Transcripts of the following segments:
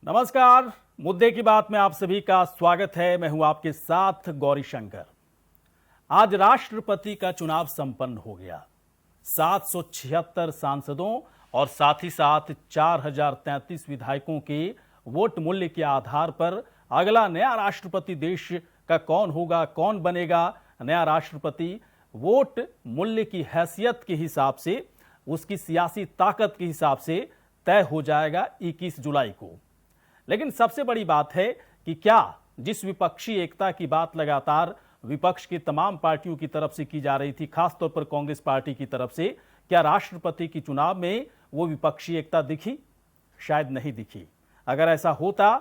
नमस्कार। मुद्दे की बात में आप सभी का स्वागत है। मैं हूं आपके साथ गौरी शंकर। आज राष्ट्रपति का चुनाव संपन्न हो गया। 776 सांसदों और साथ ही साथ 4033 विधायकों के वोट मूल्य के आधार पर अगला नया राष्ट्रपति देश का कौन होगा, कौन बनेगा नया राष्ट्रपति, वोट मूल्य की हैसियत के हिसाब से, उसकी सियासी ताकत के हिसाब से तय हो जाएगा 21 जुलाई को। लेकिन सबसे बड़ी बात है कि क्या जिस विपक्षी एकता की बात लगातार विपक्ष की तमाम पार्टियों की तरफ से की जा रही थी, खासतौर पर कांग्रेस पार्टी की तरफ से, क्या राष्ट्रपति की चुनाव में वो विपक्षी एकता दिखी? शायद नहीं दिखी। अगर ऐसा होता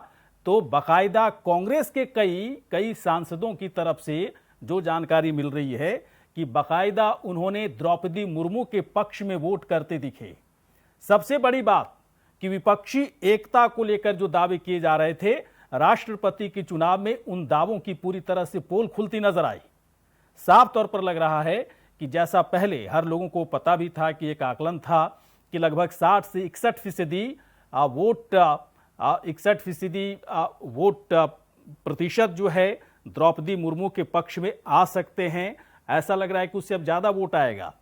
तो बाकायदा कांग्रेस के कई सांसदों की तरफ से जो जानकारी मिल रही है कि बाकायदा उन्होंने द्रौपदी मुर्मू के पक्ष में वोट करते दिखे। सबसे बड़ी बात कि विपक्षी एकता को लेकर जो दावे किए जा रहे थे, राष्ट्रपति के चुनाव में उन दावों की पूरी तरह से पोल खुलती नजर आई। साफ तौर पर लग रहा है कि जैसा पहले हर लोगों को पता भी था कि एक आकलन था कि लगभग 60 से 61% वोट प्रतिशत जो है द्रौपदी मुर्मू के पक्ष में आ सकते हैं। ऐसा लग रहा है कि उससे अब ज्यादा वोट आएगा,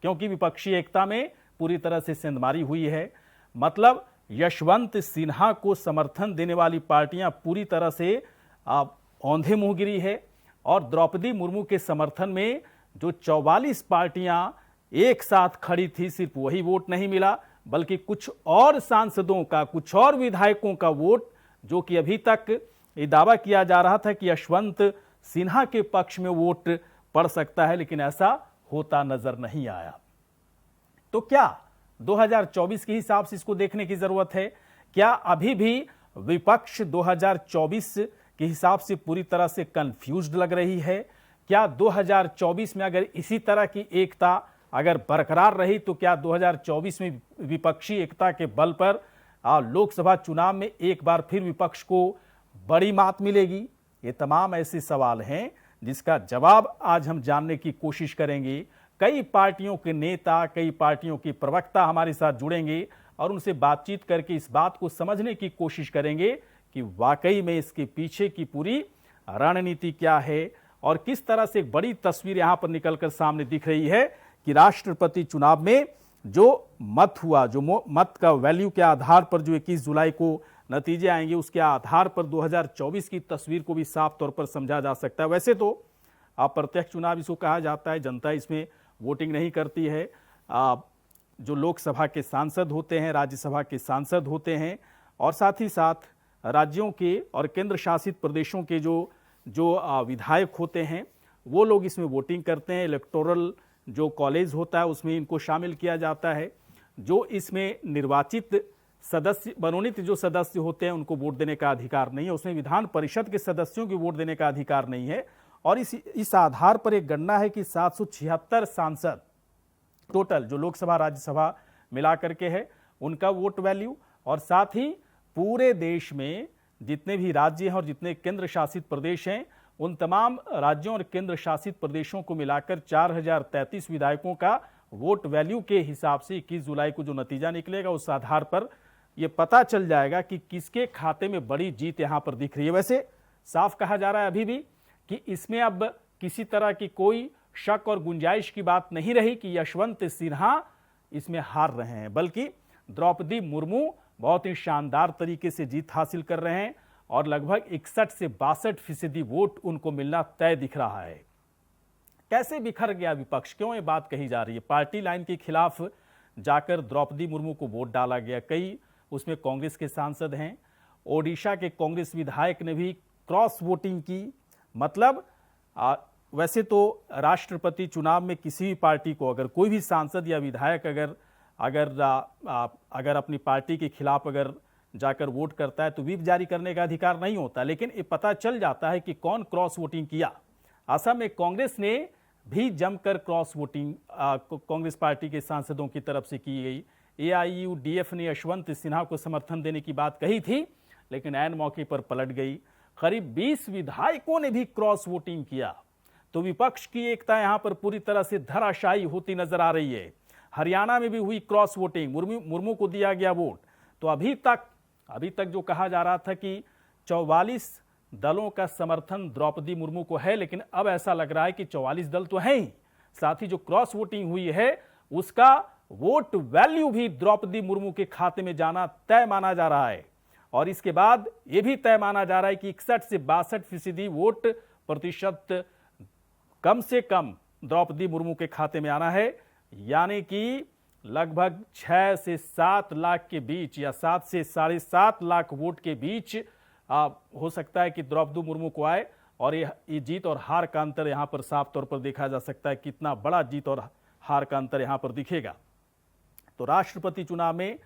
क्योंकि विपक्षी एकता में पूरी तरह से सेंधमारी हुई है। मतलब यशवंत सिन्हा को समर्थन देने वाली पार्टियां पूरी तरह से औंधे मुंह गिरी है, और द्रौपदी मुर्मू के समर्थन में जो 44 पार्टियां एक साथ खड़ी थी, सिर्फ वही वोट नहीं मिला, बल्कि कुछ और सांसदों का, कुछ और विधायकों का वोट, जो कि अभी तक ये दावा किया जा रहा था कि यशवंत सिन्हा के पक्ष में वोट पड़ सकता है, लेकिन ऐसा होता नजर नहीं आया। तो क्या 2024 के हिसाब से इसको देखने की जरूरत है? क्या अभी भी विपक्ष 2024 के हिसाब से पूरी तरह से कंफ्यूज्ड लग रही है? क्या 2024 में अगर इसी तरह की एकता अगर बरकरार रही तो क्या 2024 में विपक्षी एकता के बल पर लोकसभा चुनाव में एक बार फिर विपक्ष को बड़ी मात मिलेगी? ये तमाम ऐसे सवाल हैं जिसका जवाब आज हम जानने की कोशिश करेंगे। कई पार्टियों के नेता, कई पार्टियों के प्रवक्ता हमारे साथ जुड़ेंगे और उनसे बातचीत करके इस बात को समझने की कोशिश करेंगे कि वाकई में इसके पीछे की पूरी रणनीति क्या है और किस तरह से एक बड़ी तस्वीर यहां पर निकलकर सामने दिख रही है कि राष्ट्रपति चुनाव में जो मत हुआ, जो मत का वैल्यू के आधार पर जो 21 जुलाई को नतीजे आएंगे, उसके आधार पर 2024 की तस्वीर को भी साफ तौर पर समझा जा सकता है। वैसे तो अप्रत्यक्ष चुनाव इसको कहा जाता है, जनता इसमें वोटिंग नहीं करती है। जो लोकसभा के सांसद होते हैं, राज्यसभा के सांसद होते हैं, और साथ ही साथ राज्यों के और केंद्र शासित प्रदेशों के जो विधायक होते हैं, वो लोग इसमें वोटिंग करते हैं। इलेक्टोरल जो कॉलेज होता है उसमें इनको शामिल किया जाता है। जो इसमें निर्वाचित सदस्य, मनोनीत जो सदस्य होते हैं, उनको वोट देने का अधिकार नहीं है। उसमें विधान परिषद के सदस्यों को वोट देने का अधिकार नहीं है। और इस आधार पर एक गणना है कि 776 सांसद टोटल जो लोकसभा राज्यसभा मिला करके है, उनका वोट वैल्यू, और साथ ही पूरे देश में जितने भी राज्य हैं और जितने केंद्र शासित प्रदेश हैं, उन तमाम राज्यों और केंद्र शासित प्रदेशों को मिलाकर 4033 विधायकों का वोट वैल्यू के हिसाब से 21 जुलाई को जो नतीजा निकलेगा, उस आधार पर यह पता चल जाएगा कि किसके खाते में बड़ी जीत यहां पर दिख रही है। वैसे साफ कहा जा रहा है अभी भी कि इसमें अब किसी तरह की कोई शक और गुंजाइश की बात नहीं रही कि यशवंत सिन्हा इसमें हार रहे हैं, बल्कि द्रौपदी मुर्मू बहुत ही शानदार तरीके से जीत हासिल कर रहे हैं और लगभग 61 से 62% वोट उनको मिलना तय दिख रहा है। कैसे बिखर गया विपक्ष? क्यों ये बात कही जा रही है? पार्टी लाइन के खिलाफ जाकर द्रौपदी मुर्मू को वोट डाला गया। कई उसमें कांग्रेस के सांसद हैं। ओडिशा के कांग्रेस विधायक ने भी क्रॉस वोटिंग की। मतलब वैसे तो राष्ट्रपति चुनाव में किसी भी पार्टी को अगर कोई भी सांसद या विधायक अगर अपनी पार्टी के खिलाफ अगर जाकर वोट करता है तो व्हिप जारी करने का अधिकार नहीं होता, लेकिन ये पता चल जाता है कि कौन क्रॉस वोटिंग किया। असम में कांग्रेस ने भी जमकर क्रॉस वोटिंग कांग्रेस पार्टी के सांसदों की तरफ से की गई। AIUDF ने यशवंत सिन्हा को समर्थन देने की बात कही थी, लेकिन ऐन मौके पर पलट गई। करीब 20 विधायकों ने भी क्रॉस वोटिंग किया। तो विपक्ष की एकता यहां पर पूरी तरह से धराशायी होती नजर आ रही है। हरियाणा में भी हुई क्रॉस वोटिंग, मुर्मू को दिया गया वोट। तो अभी तक अभी तक जो कहा जा रहा था कि 44 दलों का समर्थन द्रौपदी मुर्मू को है, लेकिन अब ऐसा लग रहा है कि 44 दल तो हैं ही, साथ ही जो क्रॉस वोटिंग हुई है उसका वोट वैल्यू भी द्रौपदी मुर्मू के खाते में जाना तय माना जा रहा है। और इसके बाद यह भी तय माना जा रहा है कि 61 से 62% वोट प्रतिशत कम से कम द्रौपदी मुर्मू के खाते में आना है, यानी कि लगभग 6 से 7 लाख के बीच या 7 से 7.5 लाख वोट के बीच हो सकता है कि द्रौपदी मुर्मू को आए। और ये जीत और हार का अंतर यहां पर साफ तौर पर देखा जा सकता है, कितना बड़ा जीत और हार का अंतर यहां पर दिखेगा। तो राष्ट्रपति चुनाव में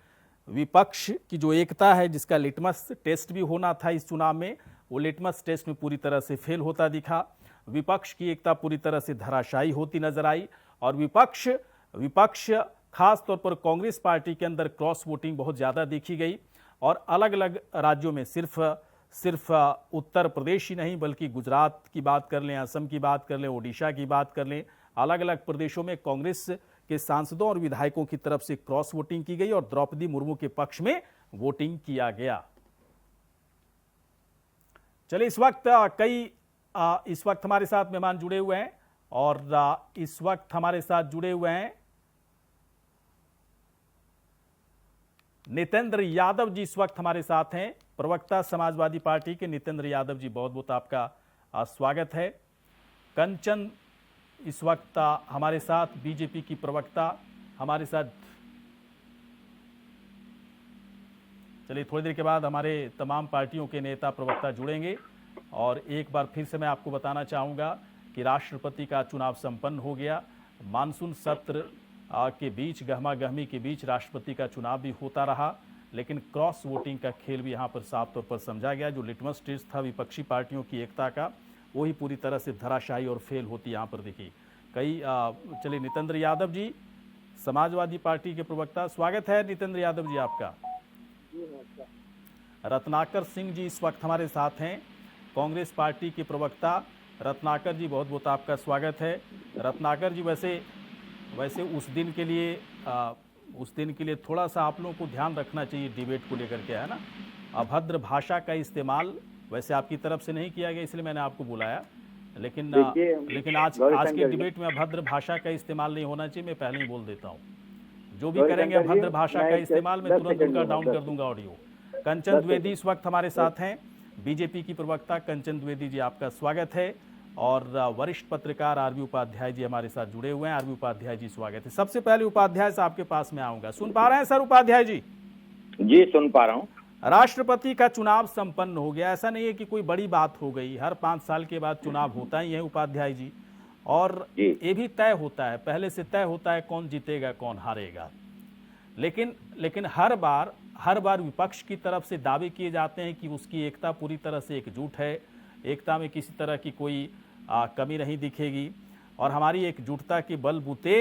विपक्ष की जो एकता है, जिसका लिटमस टेस्ट भी होना था इस चुनाव में, वो लिटमस टेस्ट में पूरी तरह से फेल होता दिखा। विपक्ष की एकता पूरी तरह से धराशायी होती नजर आई। और विपक्ष खास तौर पर कांग्रेस पार्टी के अंदर क्रॉस वोटिंग बहुत ज्यादा देखी गई। और अलग अलग राज्यों में सिर्फ उत्तर प्रदेश ही नहीं, बल्कि गुजरात की बात कर लें, असम की बात कर लें, ओडिशा की बात कर लें, अलग अलग प्रदेशों में कांग्रेस के सांसदों और विधायकों की तरफ से क्रॉस वोटिंग की गई और द्रौपदी मुर्मू के पक्ष में वोटिंग किया गया। चलिए, इस वक्त हमारे साथ मेहमान जुड़े हुए हैं और इस वक्त हमारे साथ जुड़े हुए हैं नितेंद्र यादव जी। इस वक्त हमारे साथ हैं प्रवक्ता समाजवादी पार्टी के नितेंद्र यादव जी, बहुत बहुत आपका स्वागत है। कंचन इस वक्त हमारे साथ, बीजेपी की प्रवक्ता हमारे साथ। चलिए, थोड़ी देर के बाद हमारे तमाम पार्टियों के नेता प्रवक्ता जुड़ेंगे। और एक बार फिर से मैं आपको बताना चाहूँगा कि राष्ट्रपति का चुनाव संपन्न हो गया। मानसून सत्र के बीच, गहमा गहमी के बीच राष्ट्रपति का चुनाव भी होता रहा, लेकिन क्रॉस वोटिंग का खेल भी यहाँ पर साफ तौर पर समझा गया। जो लिटमस टेस्ट था विपक्षी पार्टियों की एकता का, वही पूरी तरह से धराशायी और फेल होती यहाँ पर दिखी। चलिए, नितेंद्र यादव जी, समाजवादी पार्टी के प्रवक्ता, स्वागत है नितेंद्र यादव जी आपका। रत्नाकर सिंह जी इस वक्त हमारे साथ हैं, कांग्रेस पार्टी के प्रवक्ता। रत्नाकर जी, बहुत बहुत आपका स्वागत है। रत्नाकर जी, वैसे उस दिन के लिए थोड़ा सा आप लोगों को ध्यान रखना चाहिए डिबेट को लेकर के, है ना। अभद्र भाषा का इस्तेमाल वैसे आपकी तरफ से नहीं किया गया, इसलिए मैंने आपको बुलाया, लेकिन आज के डिबेट में अभद्र भाषा का इस्तेमाल नहीं होना चाहिए। मैं पहले ही बोल देता हूँ, जो भी करेंगे अभद्र भाषा का इस्तेमाल, मैं तुरंत उनका डाउन कर दूंगा ऑडियो। कंचन द्विवेदी इस वक्त हमारे साथ हैं, बीजेपी की प्रवक्ता कंचन द्विवेदी जी, आपका स्वागत है। और वरिष्ठ पत्रकार आरबी उपाध्याय जी हमारे साथ जुड़े हुए हैं। आरबी उपाध्याय जी, स्वागत है। सबसे पहले उपाध्याय से आपके पास में आऊंगा। सुन पा रहे हैं सर उपाध्याय जी? जी, सुन पा रहा हूं। राष्ट्रपति का चुनाव संपन्न हो गया, ऐसा नहीं है कि कोई बड़ी बात हो गई, हर 5 साल के बाद चुनाव होता ही है उपाध्याय जी। और ये भी तय होता है, पहले से तय होता है कौन जीतेगा कौन हारेगा। लेकिन हर बार विपक्ष की तरफ से दावे किए जाते हैं कि उसकी एकता पूरी तरह से एकजुट है, एकता में किसी तरह की कोई कमी नहीं दिखेगी। और हमारी एकजुटता के बलबूते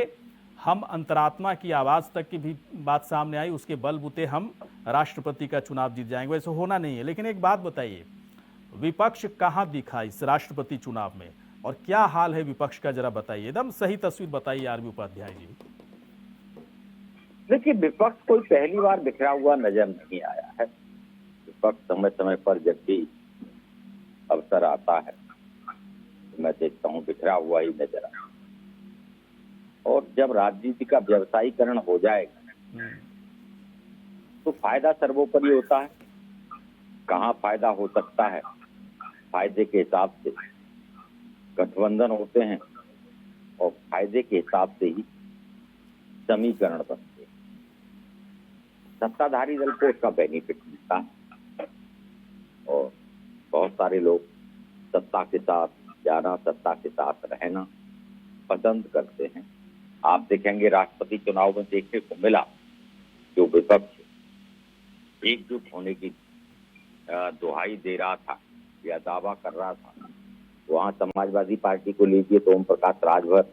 हम अंतरात्मा की आवाज़ तक की भी बात सामने आई, उसके बलबूते हम राष्ट्रपति का चुनाव जीत जाएंगे। वैसे होना नहीं है। लेकिन एक बात बताइए, विपक्ष कहाँ दिखा इस राष्ट्रपति चुनाव में और क्या हाल है विपक्ष का, जरा बताइए, एकदम सही तस्वीर बताइए आरबी उपाध्याय जी। देखिए, विपक्ष कोई पहली बार बिखरा हुआ नजर नहीं आया है। विपक्ष समय समय पर जब भी अवसर आता है तो मैं देखता हूँ बिखरा हुआ ही नजर आता है। और जब राजनीति का व्यवसायीकरण हो जाएगा तो फायदा सर्वोपरि होता है। कहाँ फायदा हो सकता है, फायदे के हिसाब से गठबंधन होते हैं और फायदे के हिसाब से ही समीकरण बनते हैं। सत्ताधारी दल को उसका बेनिफिट मिलता है और बहुत सारे लोग सत्ता के साथ जाना, सत्ता के साथ रहना पसंद करते हैं। आप देखेंगे राष्ट्रपति चुनाव में देखने को मिला, जो विपक्ष एकजुट होने की दुहाई दे रहा था या दावा कर रहा था, वहां समाजवादी पार्टी को लीजिए तो ओम प्रकाश राजभर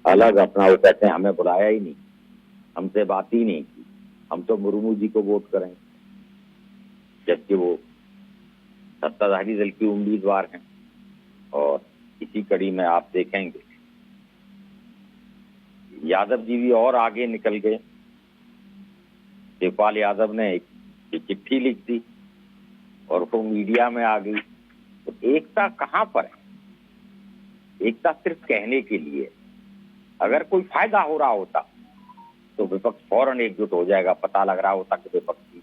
अलग अपना, वो कहते हैं हमें बुलाया ही नहीं, हमसे बात ही नहीं की, हम तो मुर्मू जी को वोट करेंगे, जबकि वो सत्ताधारी दल की उम्मीदवार हैं। और इसी कड़ी में आप देखेंगे यादव जी भी और आगे निकल गए। शिवपाल यादव ने कि चिट्ठी लिख दी और वो मीडिया में आ गई। तो एकता कहाँ पर है? एकता सिर्फ कहने के लिए। अगर कोई फायदा हो रहा होता तो विपक्ष फौरन एकजुट हो जाएगा। पता लग रहा होता कि विपक्ष की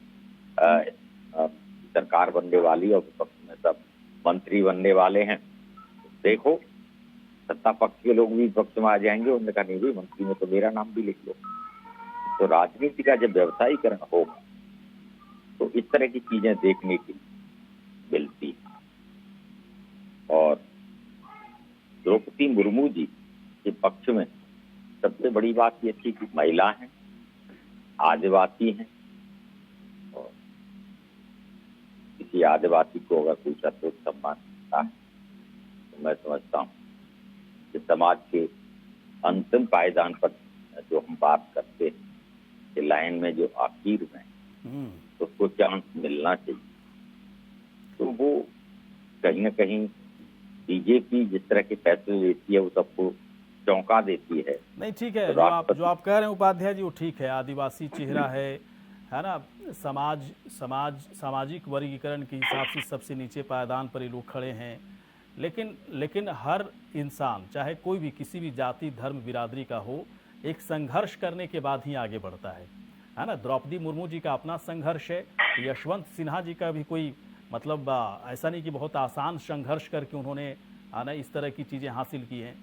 सरकार बनने वाली और विपक्ष में सब मंत्री बनने वाले हैं। देखो, सत्ता पक्ष के लोग भी विपक्ष में आ जाएंगे। उन्होंने कहा नहीं भाई, मंत्री में तो मेरा नाम भी लिख लो। तो राजनीति का जब व्यवसायीकरण होगा तो इस तरह की चीजें देखने की मिलती है। और द्रौपदी मुर्मू जी के पक्ष में सबसे बड़ी बात यह थी कि महिला हैं, आदिवासी हैं, और किसी आदिवासी को अगर कोई सत्य सम्मान मिलता है तो मैं समझता हूँ कि समाज के अंतिम पायदान पर जो हम बात करते हैं कि लाइन में जो आखिर में उसको चांस मिलना चाहिए। तो वो कहीं ना कहीं बीजेपी जिस तरह के फैसले लेती है वो सबको चौंका देती है। नहीं, ठीक है, तो जो आप कह रहे हैं उपाध्याय जी, वो ठीक है। आदिवासी चेहरा है ना। सामाजिक वर्गीकरण के हिसाब से सबसे नीचे पायदान पर ये लोग खड़े हैं। लेकिन हर इंसान, चाहे कोई भी किसी भी जाति धर्म बिरादरी का हो, एक संघर्ष करने के बाद ही आगे बढ़ता है ना। द्रौपदी मुर्मू जी का अपना संघर्ष है, यशवंत सिन्हा जी का भी कोई मतलब ऐसा नहीं कि बहुत आसान संघर्ष करके उन्होंने ना इस तरह की चीज़ें हासिल की हैं।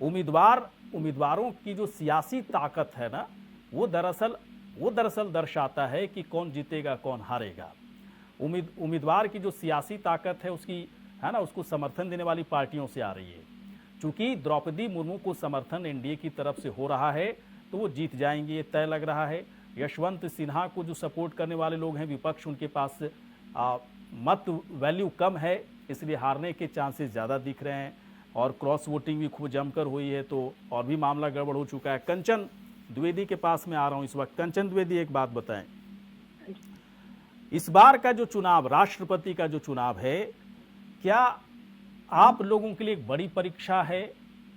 उम्मीदवारों की जो सियासी ताकत है ना, वो दरअसल दर्शाता है कि कौन जीतेगा कौन हारेगा। उम्मीदवार की जो सियासी ताकत है उसकी, है ना, उसको समर्थन देने वाली पार्टियों से आ रही है। चूंकि द्रौपदी मुर्मू को समर्थन एनडीए की तरफ से हो रहा है तो वो जीत जाएंगे, ये तय लग रहा है। यशवंत सिन्हा को जो सपोर्ट करने वाले लोग हैं, विपक्ष, उनके पास मत वैल्यू कम है, इसलिए हारने के चांसेस ज़्यादा दिख रहे हैं। और क्रॉस वोटिंग भी खूब जमकर हुई है, तो और भी मामला गड़बड़ हो चुका है। कंचन द्विवेदी के पास में आ रहा हूँ इस वक्त। कंचन द्विवेदी, एक बात बताएं, इस बार का जो चुनाव, राष्ट्रपति का जो चुनाव है, क्या आप लोगों के लिए एक बड़ी परीक्षा है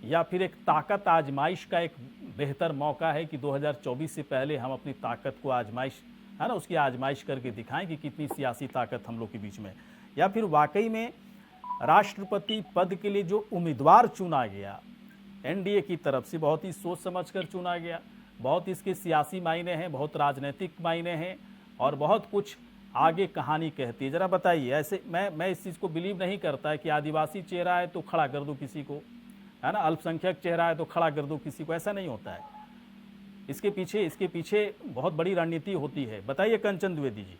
या फिर एक ताकत आजमाइश का एक बेहतर मौका है कि 2024 से पहले हम अपनी ताकत को आजमाइश, है ना, उसकी आजमाइश करके दिखाएं कि कितनी सियासी ताकत हम लोग के बीच में, या फिर वाकई में राष्ट्रपति पद के लिए जो उम्मीदवार चुना गया एनडीए की तरफ से बहुत ही सोच समझकर चुना गया, बहुत इसके सियासी मायने हैं, बहुत राजनीतिक मायने हैं और बहुत कुछ आगे कहानी कहती है। जरा बताइए। ऐसे मैं इस चीज़ को बिलीव नहीं करता है कि आदिवासी चेहरा है तो खड़ा कर दो किसी को, है ना, अल्पसंख्यक चेहरा है तो खड़ा कर दो किसी को, ऐसा नहीं होता है। इसके पीछे बहुत बड़ी रणनीति होती है। बताइए कंचन द्विवेदी जी।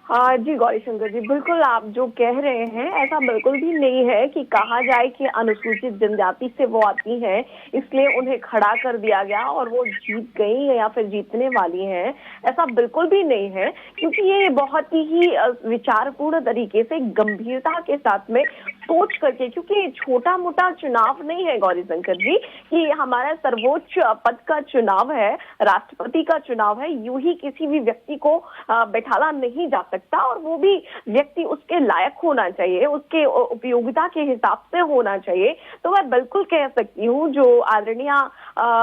हाँ जी गौरीशंकर जी, बिल्कुल आप जो कह रहे हैं ऐसा बिल्कुल भी नहीं है कि कहा जाए कि अनुसूचित जनजाति से वो आती हैं इसलिए उन्हें खड़ा कर दिया गया और वो जीत गई है या फिर जीतने वाली हैं। ऐसा बिल्कुल भी नहीं है, क्योंकि ये बहुत ही विचारपूर्ण तरीके से गंभीरता के साथ में सोच करके, क्योंकि छोटा मोटा चुनाव नहीं है गौरीशंकर जी कि हमारा सर्वोच्च पद का चुनाव है, राष्ट्रपति का चुनाव है, यूं ही किसी भी व्यक्ति को बैठाला नहीं जा सकता और वो भी व्यक्ति उसके लायक होना चाहिए, उसके उपयोगिता के हिसाब से होना चाहिए। तो मैं बिल्कुल कह सकती हूँ जो आदरणीय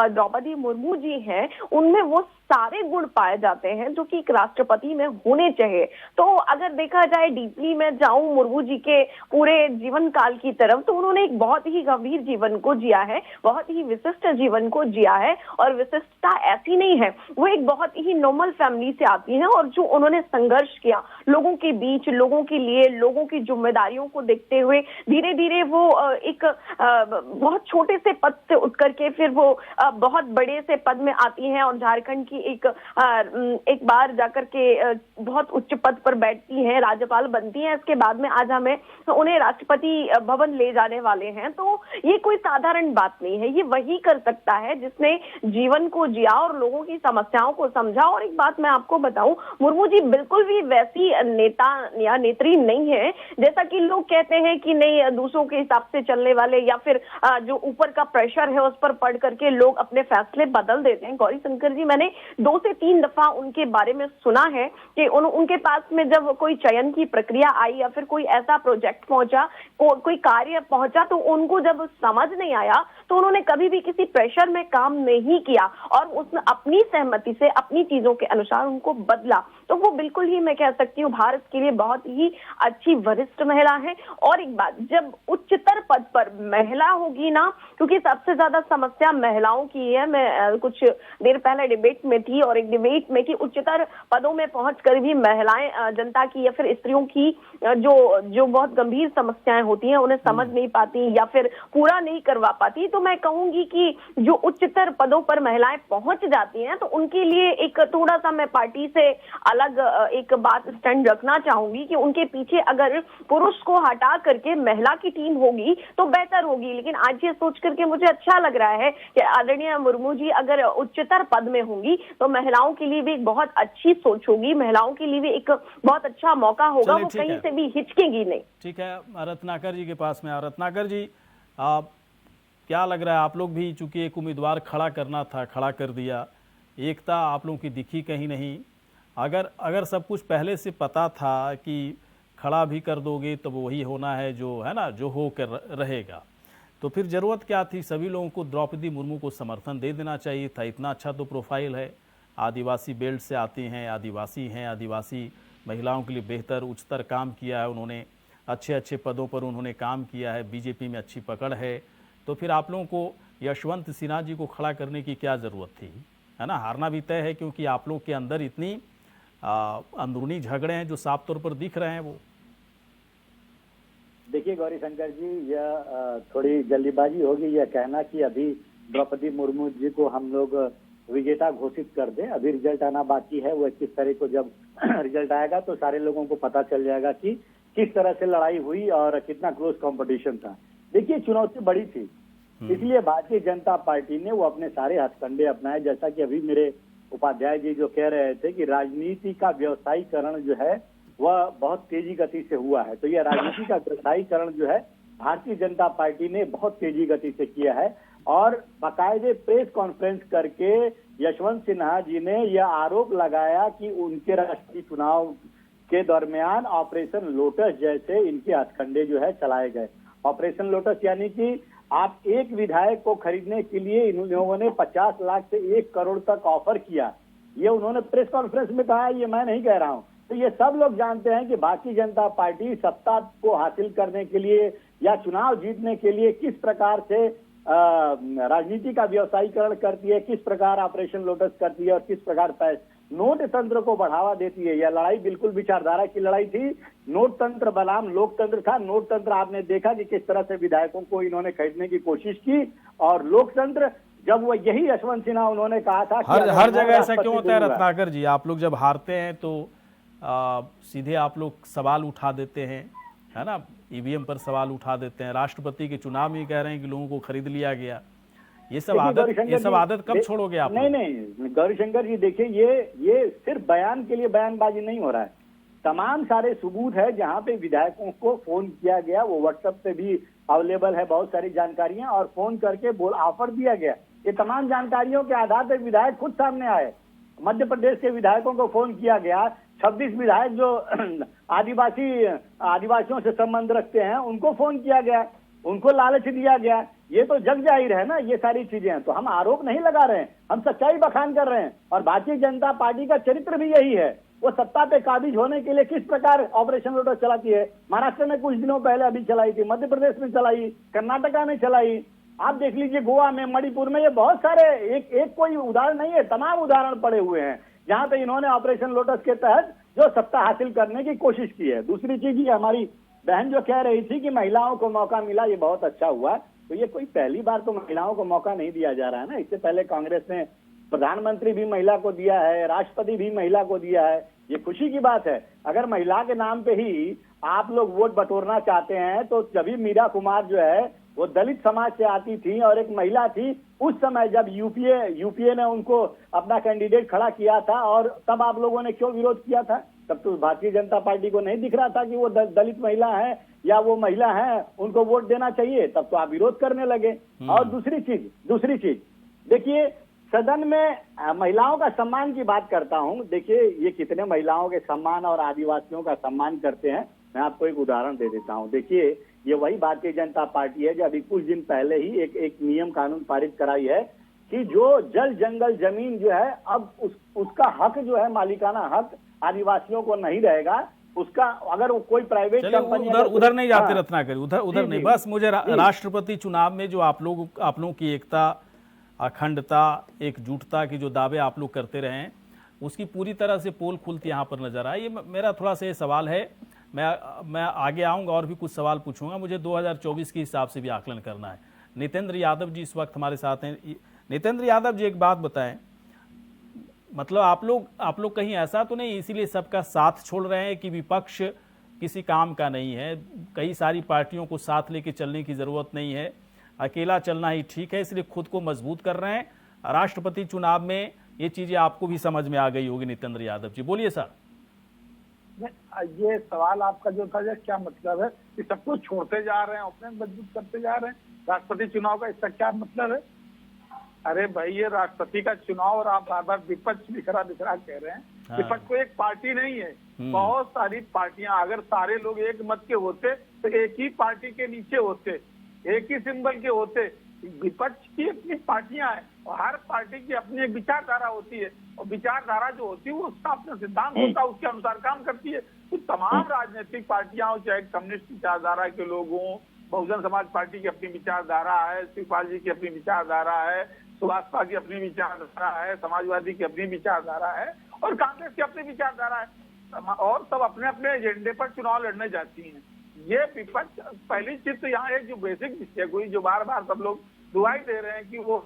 द्रौपदी मुर्मू जी हैं उनमें वो सारे गुण पाए जाते हैं जो कि एक राष्ट्रपति में होने चाहिए। तो अगर देखा जाए डीपली में जाऊं मुर्मू जी के पूरे जीवन काल की तरफ, तो उन्होंने एक बहुत ही गंभीर जीवन को जिया है, बहुत ही विशिष्ट जीवन को जिया है। और विशिष्टता ऐसी नहीं है, वो एक बहुत ही नॉर्मल फैमिली से आती है और जो उन्होंने संघर्ष किया लोगों के बीच, लोगों के लिए, लोगों की जिम्मेदारियों को देखते हुए धीरे धीरे वो एक बहुत छोटे से पद से उठ करके फिर वो बहुत बड़े से पद में आती हैं और झारखंड की एक बार जाकर के बहुत उच्च पद पर बैठती हैं, राज्यपाल बनती हैं। इसके बाद में आज हमें उन्हें राष्ट्रपति भवन ले जाने वाले हैं। तो ये कोई साधारण बात नहीं है, ये वही कर सकता है जिसने जीवन को जिया और लोगों की समस्याओं को समझा। और एक बात मैं आपको बताऊं, मुर्मू जी बिल्कुल भी वैसी नेता या नेत्री नहीं है जैसा कि लोग कहते हैं कि नहीं दूसरों के हिसाब से चलने वाले या फिर जो ऊपर का प्रेशर है उस पर पढ़ करके लोग अपने फैसले बदल देते हैं। गौरी शंकर जी, मैंने 2 से 3 दफा उनके बारे में सुना है कि उनके पास में जब कोई चयन की प्रक्रिया आई या फिर कोई ऐसा प्रोजेक्ट पहुंचा, कोई कार्य पहुंचा, तो उनको जब समझ नहीं आया तो उन्होंने कभी भी किसी प्रेशर में काम नहीं किया और उसने अपनी सहमति से अपनी चीजों के अनुसार उनको बदला। तो वो बिल्कुल ही मैं कह सकती हूँ भारत के लिए बहुत ही अच्छी वरिष्ठ महिला है। और एक बात, जब उच्चतर पद पर महिला होगी ना, क्योंकि सबसे ज्यादा समस्या महिलाओं की है। मैं कुछ देर पहले डिबेट में थी और एक डिबेट में कि उच्चतर पदों में पहुंचकर भी महिलाएं जनता की या फिर स्त्रियों की जो बहुत गंभीर समस्याएं होती हैं उन्हें समझ नहीं पाती या फिर पूरा नहीं करवा पाती। तो मैं कहूंगी कि जो उच्चतर पदों पर महिलाएं पहुंच जाती हैं तो उनके लिए एक थोड़ा सा मैं पार्टी से अलग एक बात स्टैंड रखना चाहूंगी कि उनके पीछे अगर पुरुष को हटा करके महिला की टीम होगी तो बेहतर होगी। लेकिन आज ये सोच करके मुझे अच्छा लग रहा है कि आदरणीय मुर्मू जी अगर उच्चतर पद में होंगी तो महिलाओं के लिए भी एक बहुत अच्छी सोच होगी, महिलाओं के लिए भी एक बहुत अच्छा मौका होगा, वो कहीं से भी हिचकेगी नहीं। ठीक है, रत्नाकर जी के पास में। रत्नाकर जी, क्या लग रहा है, आप लोग भी चूंकि एक उम्मीदवार खड़ा करना था, खड़ा कर दिया, एकता आप लोगों की दिखी कहीं नहीं। अगर सब कुछ पहले से पता था कि खड़ा भी कर दोगे तो वही होना है जो है ना, जो हो कर रहेगा, तो फिर ज़रूरत क्या थी? सभी लोगों को द्रौपदी मुर्मू को समर्थन दे देना चाहिए था। इतना अच्छा तो प्रोफाइल है, आदिवासी बेल्ट से आती हैं, आदिवासी हैं, आदिवासी महिलाओं के लिए बेहतर उच्चतर काम किया है उन्होंने, अच्छे अच्छे पदों पर उन्होंने काम किया है, बीजेपी में अच्छी पकड़ है। तो फिर आप लोगों को यशवंत सिन्हा जी को खड़ा करने की क्या ज़रूरत थी, है ना? हारना भी तय है क्योंकि आप लोगों के अंदर इतनी अंदरूनी झगड़े हैं जो साफ तौर पर दिख रहे हैं। वो देखिए गौरी शंकर जी, यह थोड़ी जल्दीबाजी होगी यह कहना कि अभी द्रौपदी मुर्मू जी को हम लोग विजेता घोषित कर दें। अभी रिजल्ट आना बाकी है। वो 21 तारीख को जब रिजल्ट आएगा तो सारे लोगों को पता चल जाएगा कि किस तरह से लड़ाई हुई और कितना क्लोज कंपटीशन था। देखिए, चुनौती बड़ी थी, इसलिए भारतीय जनता पार्टी ने वो अपने सारे हथकंडे अपनाए। जैसा कि अभी मेरे उपाध्याय जी जो कह रहे थे कि राजनीति का व्यवसायीकरण जो है वह बहुत तेजी गति से हुआ है, तो यह राजनीति का व्यवसायीकरण जो है भारतीय जनता पार्टी ने बहुत तेजी गति से किया है। और बाकायदे प्रेस कॉन्फ्रेंस करके यशवंत सिन्हा जी ने यह आरोप लगाया कि उनके राष्ट्रीय चुनाव के दरमियान ऑपरेशन लोटस जैसे इनके हथकंडे जो है चलाए गए। ऑपरेशन लोटस यानी कि आप एक विधायक को खरीदने के लिए इन लोगों ने 50 लाख से 1 करोड़ तक ऑफर किया। ये उन्होंने प्रेस कॉन्फ्रेंस में कहा, ये मैं नहीं कह रहा हूं। तो ये सब लोग जानते हैं कि भारतीय जनता पार्टी सत्ता को हासिल करने के लिए या चुनाव जीतने के लिए किस प्रकार से राजनीति का व्यवसायीकरण करती है, किस प्रकार ऑपरेशन लोटस करती है और किस प्रकार नोट तंत्र को बढ़ावा देती है। यह लड़ाई बिल्कुल विचारधारा की लड़ाई थी। नोट तंत्र बनाम लोकतंत्र था। नोट तंत्र आपने देखा कि किस तरह से विधायकों को इन्होंने खरीदने की कोशिश की, और लोकतंत्र जब वो यही यशवंत सिन्हा उन्होंने कहा था कि हर जगह ऐसा क्यों होता है रत्नाकर जी? आप लोग जब हारते हैं तो सीधे आप लोग सवाल उठा देते हैं, है ना, ईवीएम पर सवाल उठा देते हैं। राष्ट्रपति के चुनाव में कह रहे हैं कि लोगों को खरीद लिया गया। ये सब आदत कब छोड़ोगे आप? नहीं गौरीशंकर जी, देखिए ये सिर्फ बयान के लिए बयानबाजी नहीं हो रहा है। तमाम सारे सबूत है जहां पे विधायकों को फोन किया गया, वो व्हाट्सएप पे भी अवेलेबल है बहुत सारी जानकारियां, और फोन करके ऑफर दिया गया। ये तमाम जानकारियों के आधार पर विधायक खुद सामने आए। मध्य प्रदेश के विधायकों को फोन किया गया, 26 विधायक जो आदिवासियों से संबंध रखते हैं उनको फोन किया गया, उनको लालच दिया गया। ये तो जग जाहिर है ना, ये सारी चीजें हैं। तो हम आरोप नहीं लगा रहे हैं, हम सच्चाई बखान कर रहे हैं। और भारतीय जनता पार्टी का चरित्र भी यही है, वो सत्ता पे काबिज होने के लिए किस प्रकार ऑपरेशन लोटस चलाती है। महाराष्ट्र में कुछ दिनों पहले अभी चलाई थी, मध्य प्रदेश में चलाई, कर्नाटका में चलाई, आप देख लीजिए गोवा में, मणिपुर में। ये बहुत सारे एक कोई उदाहरण नहीं है, तमाम उदाहरण पड़े हुए हैं जहां पे इन्होंने ऑपरेशन लोटस के तहत जो सत्ता हासिल करने की कोशिश की है। दूसरी चीज, ये हमारी बहन जो कह रही थी कि महिलाओं को मौका मिला, ये बहुत अच्छा हुआ। तो ये कोई पहली बार तो महिलाओं को मौका नहीं दिया जा रहा है ना। इससे पहले कांग्रेस ने प्रधानमंत्री भी महिला को दिया है, राष्ट्रपति भी महिला को दिया है। ये खुशी की बात है। अगर महिला के नाम पे ही आप लोग वोट बटोरना चाहते हैं तो जब मीरा कुमार जो है वो दलित समाज से आती थी और एक महिला थी, उस समय जब यूपीए ने उनको अपना कैंडिडेट खड़ा किया था, और तब आप लोगों ने क्यों विरोध किया था? तब तो भारतीय जनता पार्टी को नहीं दिख रहा था कि वो दलित महिला है या वो महिला है, उनको वोट देना चाहिए। तब तो आप विरोध करने लगे। और दूसरी चीज देखिए, सदन में महिलाओं का सम्मान की बात करता हूं। देखिए ये कितने महिलाओं के सम्मान और आदिवासियों का सम्मान करते हैं, मैं आपको एक उदाहरण दे देता हूं। देखिए ये वही भारतीय जनता पार्टी है जो अभी कुछ दिन पहले ही एक नियम कानून पारित कराई है कि जो जल जंगल जमीन जो है अब उसका हक जो है, मालिकाना हक आदिवासियों को नहीं रहेगा। उसका अगर वो कोई प्राइवेट कंपनी उधर नहीं जाते रत्नाकर, उधर नहीं। बस मुझे राष्ट्रपति चुनाव में जो आप लोगों की एकता, अखंडता, एकजुटता की जो दावे आप लोग करते रहे हैं, उसकी पूरी तरह से पोल खुलती यहाँ पर नजर आए। ये मेरा थोड़ा सा ये सवाल है, मैं आगे आऊँगा और भी कुछ सवाल पूछूंगा। मुझे 2024 के हिसाब से भी आकलन करना है। नितेंद्र यादव जी इस वक्त हमारे साथ हैं। नितेंद्र यादव जी, एक बात बताएं, मतलब आप लोग कहीं ऐसा तो नहीं इसीलिए सबका साथ छोड़ रहे हैं कि विपक्ष किसी काम का नहीं है, कई सारी पार्टियों को साथ लेके चलने की जरूरत नहीं है, अकेला चलना ही ठीक है, इसलिए खुद को मजबूत कर रहे हैं? राष्ट्रपति चुनाव में ये चीजें आपको भी समझ में आ गई होगी। नितेंद्र यादव जी बोलिए सर। ये सवाल आपका जो था, क्या मतलब है कि सबको छोड़ते जा रहे हैं, अपने मजबूत करते जा रहे हैं? राष्ट्रपति चुनाव का इसका क्या मतलब है? अरे भाई ये राष्ट्रपति का चुनाव और आप बार बार विपक्ष बिखरा बिखरा कह रहे हैं। हाँ। विपक्ष को एक पार्टी नहीं है, बहुत सारी पार्टियां। अगर सारे लोग एक मत के होते तो एक ही पार्टी के नीचे होते, एक ही सिंबल के होते। विपक्ष की अपनी पार्टियां हैं और हर पार्टी की अपनी एक विचारधारा होती है, और विचारधारा जो होती है वो उसका अपना सिद्धांत होता है, उसके अनुसार काम करती है। तो तमाम राजनीतिक पार्टियां, चाहे कम्युनिस्ट विचारधारा के लोग हों, बहुजन समाज पार्टी की अपनी विचारधारा है, शिवपाल जी की अपनी विचारधारा है, सुभाषपा की अपनी विचारधारा है, समाजवादी की अपनी विचारधारा है और कांग्रेस की अपनी विचारधारा है, और सब अपने अपने एजेंडे पर चुनाव लड़ने जाती हैं। ये विपक्ष पहली चीज तो यहाँ एक जो बेसिक मिस्टेक हुई, जो बार बार सब लोग दुहाई दे रहे हैं कि वो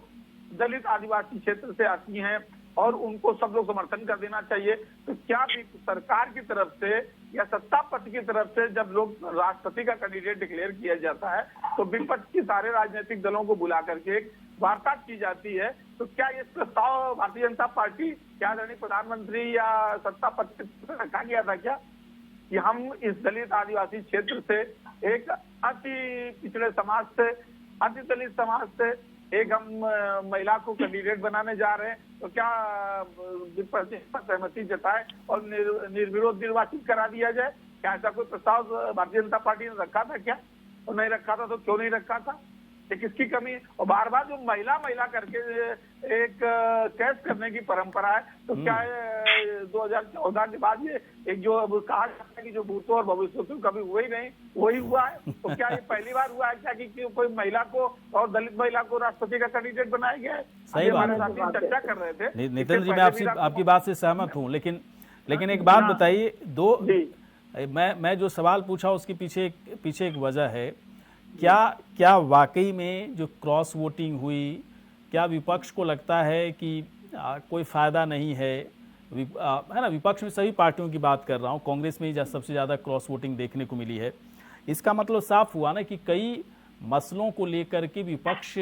दलित आदिवासी क्षेत्र से आती हैं और उनको सब लोग समर्थन कर देना चाहिए। तो क्या सरकार की तरफ से या सत्ता पक्ष की तरफ से जब लोग राष्ट्रपति का कैंडिडेट डिक्लेयर किया जाता है तो विपक्ष के सारे राजनीतिक दलों को बुला करके एक वार्ता की जाती है? तो क्या ये प्रस्ताव भारतीय जनता पार्टी, क्या आदरणीय प्रधानमंत्री या सत्ता पक्ष रखा गया था क्या कि हम इस दलित आदिवासी क्षेत्र से, एक अति पिछड़े समाज से, अति दलित समाज से एक हम महिला को कैंडिडेट बनाने जा रहे हैं? तो क्या विपक्ष पर सहमति जताए और निर्विरोध निर्वाचित करा दिया जाए? क्या ऐसा कोई प्रस्ताव भारतीय जनता पार्टी ने रखा था क्या? और नहीं रखा था तो क्यों नहीं रखा था? ये किसकी कमी? और बार बार जो महिला करके एक कैच करने की परंपरा है, तो क्या 2014 के बाद ये एक जो कहा जाता है कि जो भूतों और भविष्यों कभी हुआ ही नहीं, वही हुआ है? तो क्या ये पहली बार हुआ है क्या कि कोई महिला को और दलित महिला को राष्ट्रपति का कैंडिडेट बनाया गया है? सही बात है, चर्चा कर रहे थे। नितिन जी, मैं आपकी बात से सहमत हूँ, लेकिन एक बात बताइए, मैं जो सवाल पूछा उसके पीछे एक वजह है। क्या वाकई में जो क्रॉस वोटिंग हुई, क्या विपक्ष को लगता है कि कोई फायदा नहीं है? है ना, विपक्ष में सभी पार्टियों की बात कर रहा हूँ, कांग्रेस में ही सबसे ज्यादा क्रॉस वोटिंग देखने को मिली है। इसका मतलब साफ हुआ ना कि कई मसलों को लेकर के विपक्ष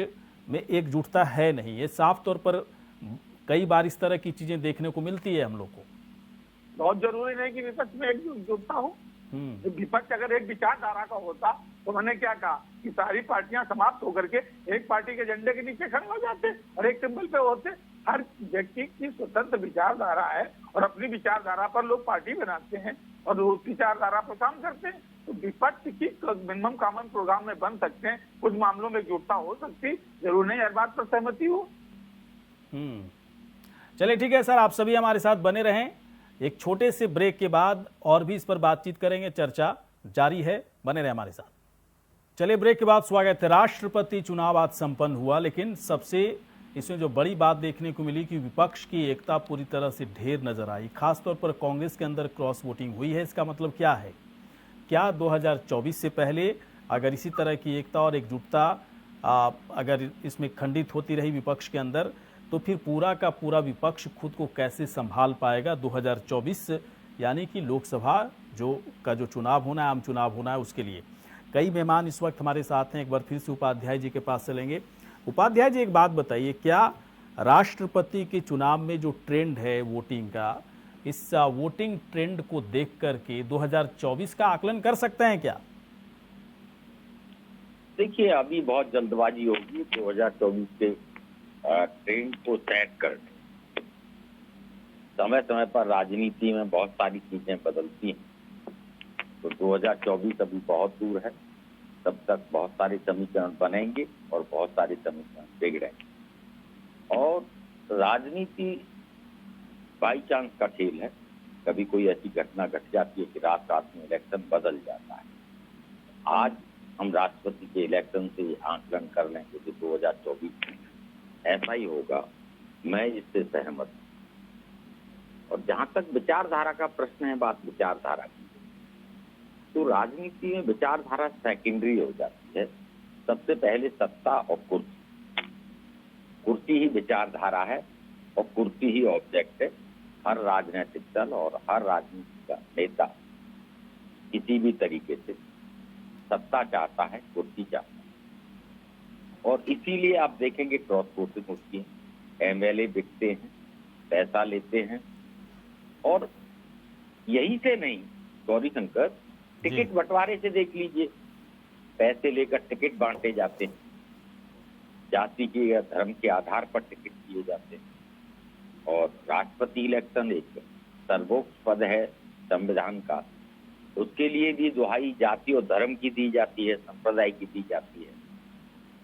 में एकजुटता है नहीं। ये साफ तौर पर कई बार इस तरह की चीजें देखने को मिलती है हम लोग को। बहुत जरूरी नहीं कि विपक्ष में एकजुटता हो। विपक्ष अगर एक विचारधारा का होता तो मैंने क्या कहा कि सारी पार्टियां समाप्त होकर के एक पार्टी के एजेंडे के नीचे खड़े हो जाते और एक सिंबल पे होते। हर व्यक्ति की स्वतंत्र विचारधारा है और अपनी विचारधारा पर लोग पार्टी बनाते हैं और उस विचारधारा पर काम करते हैं। तो विपक्ष की मिनिमम कॉमन प्रोग्राम में बन सकते हैं, कुछ मामलों में एकजुटता हो सकती, जरूर नहीं हर बात पर सहमति हो। चलिए ठीक है सर, आप सभी हमारे साथ बने रहें। एक छोटे से ब्रेक के बाद और भी इस पर बातचीत करेंगे, चर्चा जारी है, बने रहे हमारे साथ। चलिए ब्रेक के बाद स्वागत है। राष्ट्रपति चुनाव आज संपन्न हुआ, लेकिन सबसे इसमें जो बड़ी बात देखने को मिली कि विपक्ष की एकता पूरी तरह से ढेर नजर आई। खासतौर पर कांग्रेस के अंदर क्रॉस वोटिंग हुई है। इसका मतलब क्या है? क्या 2024 से पहले अगर इसी तरह की एकता और एकजुटता अगर इसमें खंडित होती रही विपक्ष के अंदर, तो फिर पूरा का पूरा विपक्ष खुद को कैसे संभाल पाएगा 2024 यानी कि लोकसभा का जो चुनाव होना है, आम चुनाव होना है, उसके लिए। कई मेहमान इस वक्त हमारे साथ हैं। एक बार फिर से उपाध्याय जी के पास चलेंगे। उपाध्याय जी, एक बात बताइए, क्या राष्ट्रपति के चुनाव में जो ट्रेंड है वोटिंग का, इस वोटिंग ट्रेंड को देख करके 2024 का आकलन कर सकते हैं क्या? देखिए, अभी बहुत जल्दबाजी होगी 2024 के ट्रेंड को सेट करने। समय समय पर राजनीति में बहुत सारी चीजें बदलती हैं, तो 2024 अभी बहुत दूर है, तब तक बहुत सारे समीकरण बनेंगे और बहुत सारे समीकरण बिगड़ेंगे। और राजनीति बाई चांस का खेल है, कभी कोई ऐसी घटना घट जाती है कि रात रात में इलेक्शन बदल जाता है। आज हम राष्ट्रपति के इलेक्शन से आंकलन कर लेंगे कि 2024 में ऐसा ही होगा, मैं इससे सहमत हूँ। और जहां तक विचारधारा का प्रश्न है, बात विचारधारा की, तो राजनीति में विचारधारा सेकेंडरी हो जाती है। सबसे पहले सत्ता और कुर्सी, कुर्सी ही विचारधारा है और कुर्सी ही ऑब्जेक्ट है। हर राजनीतिक दल और हर राजनीतिक का नेता किसी भी तरीके से सत्ता चाहता है, कुर्सी चाहता है। और इसीलिए आप देखेंगे क्रॉस वोटिंग होती है, एमएलए बिकते हैं, पैसा लेते हैं। और यही से नहीं, गौरी शंकर, टिकट बंटवारे से देख लीजिए, पैसे लेकर टिकट बांटे जाते हैं, जाति के या धर्म के आधार पर टिकट दिए जाते हैं। और राष्ट्रपति इलेक्शन एक सर्वोच्च पद है संविधान का, उसके लिए भी दुहाई जाति और धर्म की दी जाती है, संप्रदाय की दी जाती है।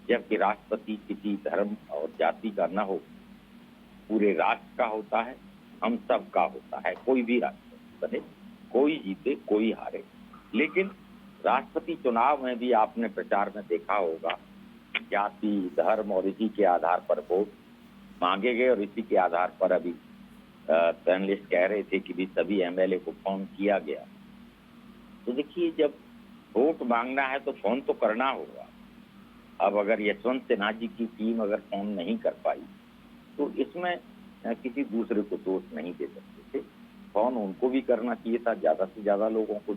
जबकि राष्ट्रपति किसी धर्म और जाति का न हो, पूरे राष्ट्र का होता है, हम सब का होता है। कोई भी राष्ट्रपति बने, कोई जीते कोई हारे, लेकिन राष्ट्रपति चुनाव में भी आपने प्रचार में देखा होगा, जाति धर्म और इसी के आधार पर वोट मांगे गए। और इसी के आधार पर अभी पैनलिस्ट कह रहे थे कि भी सभी एमएलए को फोन किया गया। तो देखिए, जब वोट मांगना है तो फोन तो करना होगा। अब अगर यशवंत सिन्हा जी की टीम अगर फोन नहीं कर पाई, तो इसमें किसी दूसरे को दोष नहीं दे सकते थे। फोन उनको भी करना चाहिए था, ज्यादा से ज्यादा लोगों को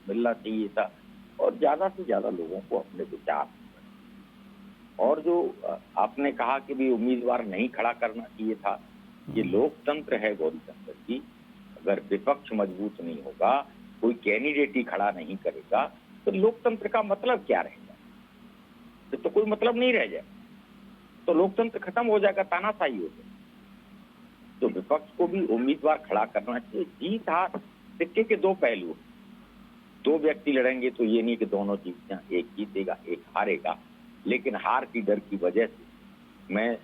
मिलना चाहिए था, और ज्यादा से ज्यादा लोगों को अपने विचार। और जो आपने कहा कि भी उम्मीदवार नहीं खड़ा करना चाहिए था, ये लोकतंत्र है गौरी शंकर जी। अगर विपक्ष मजबूत नहीं होगा, कोई कैंडिडेट ही खड़ा नहीं करेगा, तो लोकतंत्र का मतलब क्या रहेगा? फिर तो कोई मतलब नहीं रह जाए, तो लोकतंत्र खत्म हो जाएगा, तानाशाही हो जाएगा। तो विपक्ष को भी उम्मीदवार खड़ा करना चाहिए। जीत हार सिक्के के दो पहलू, दो व्यक्ति लड़ेंगे तो ये नहीं कि दोनों जीत जाएं, एक जीतेगा एक हारेगा। लेकिन हार की डर की वजह से मैं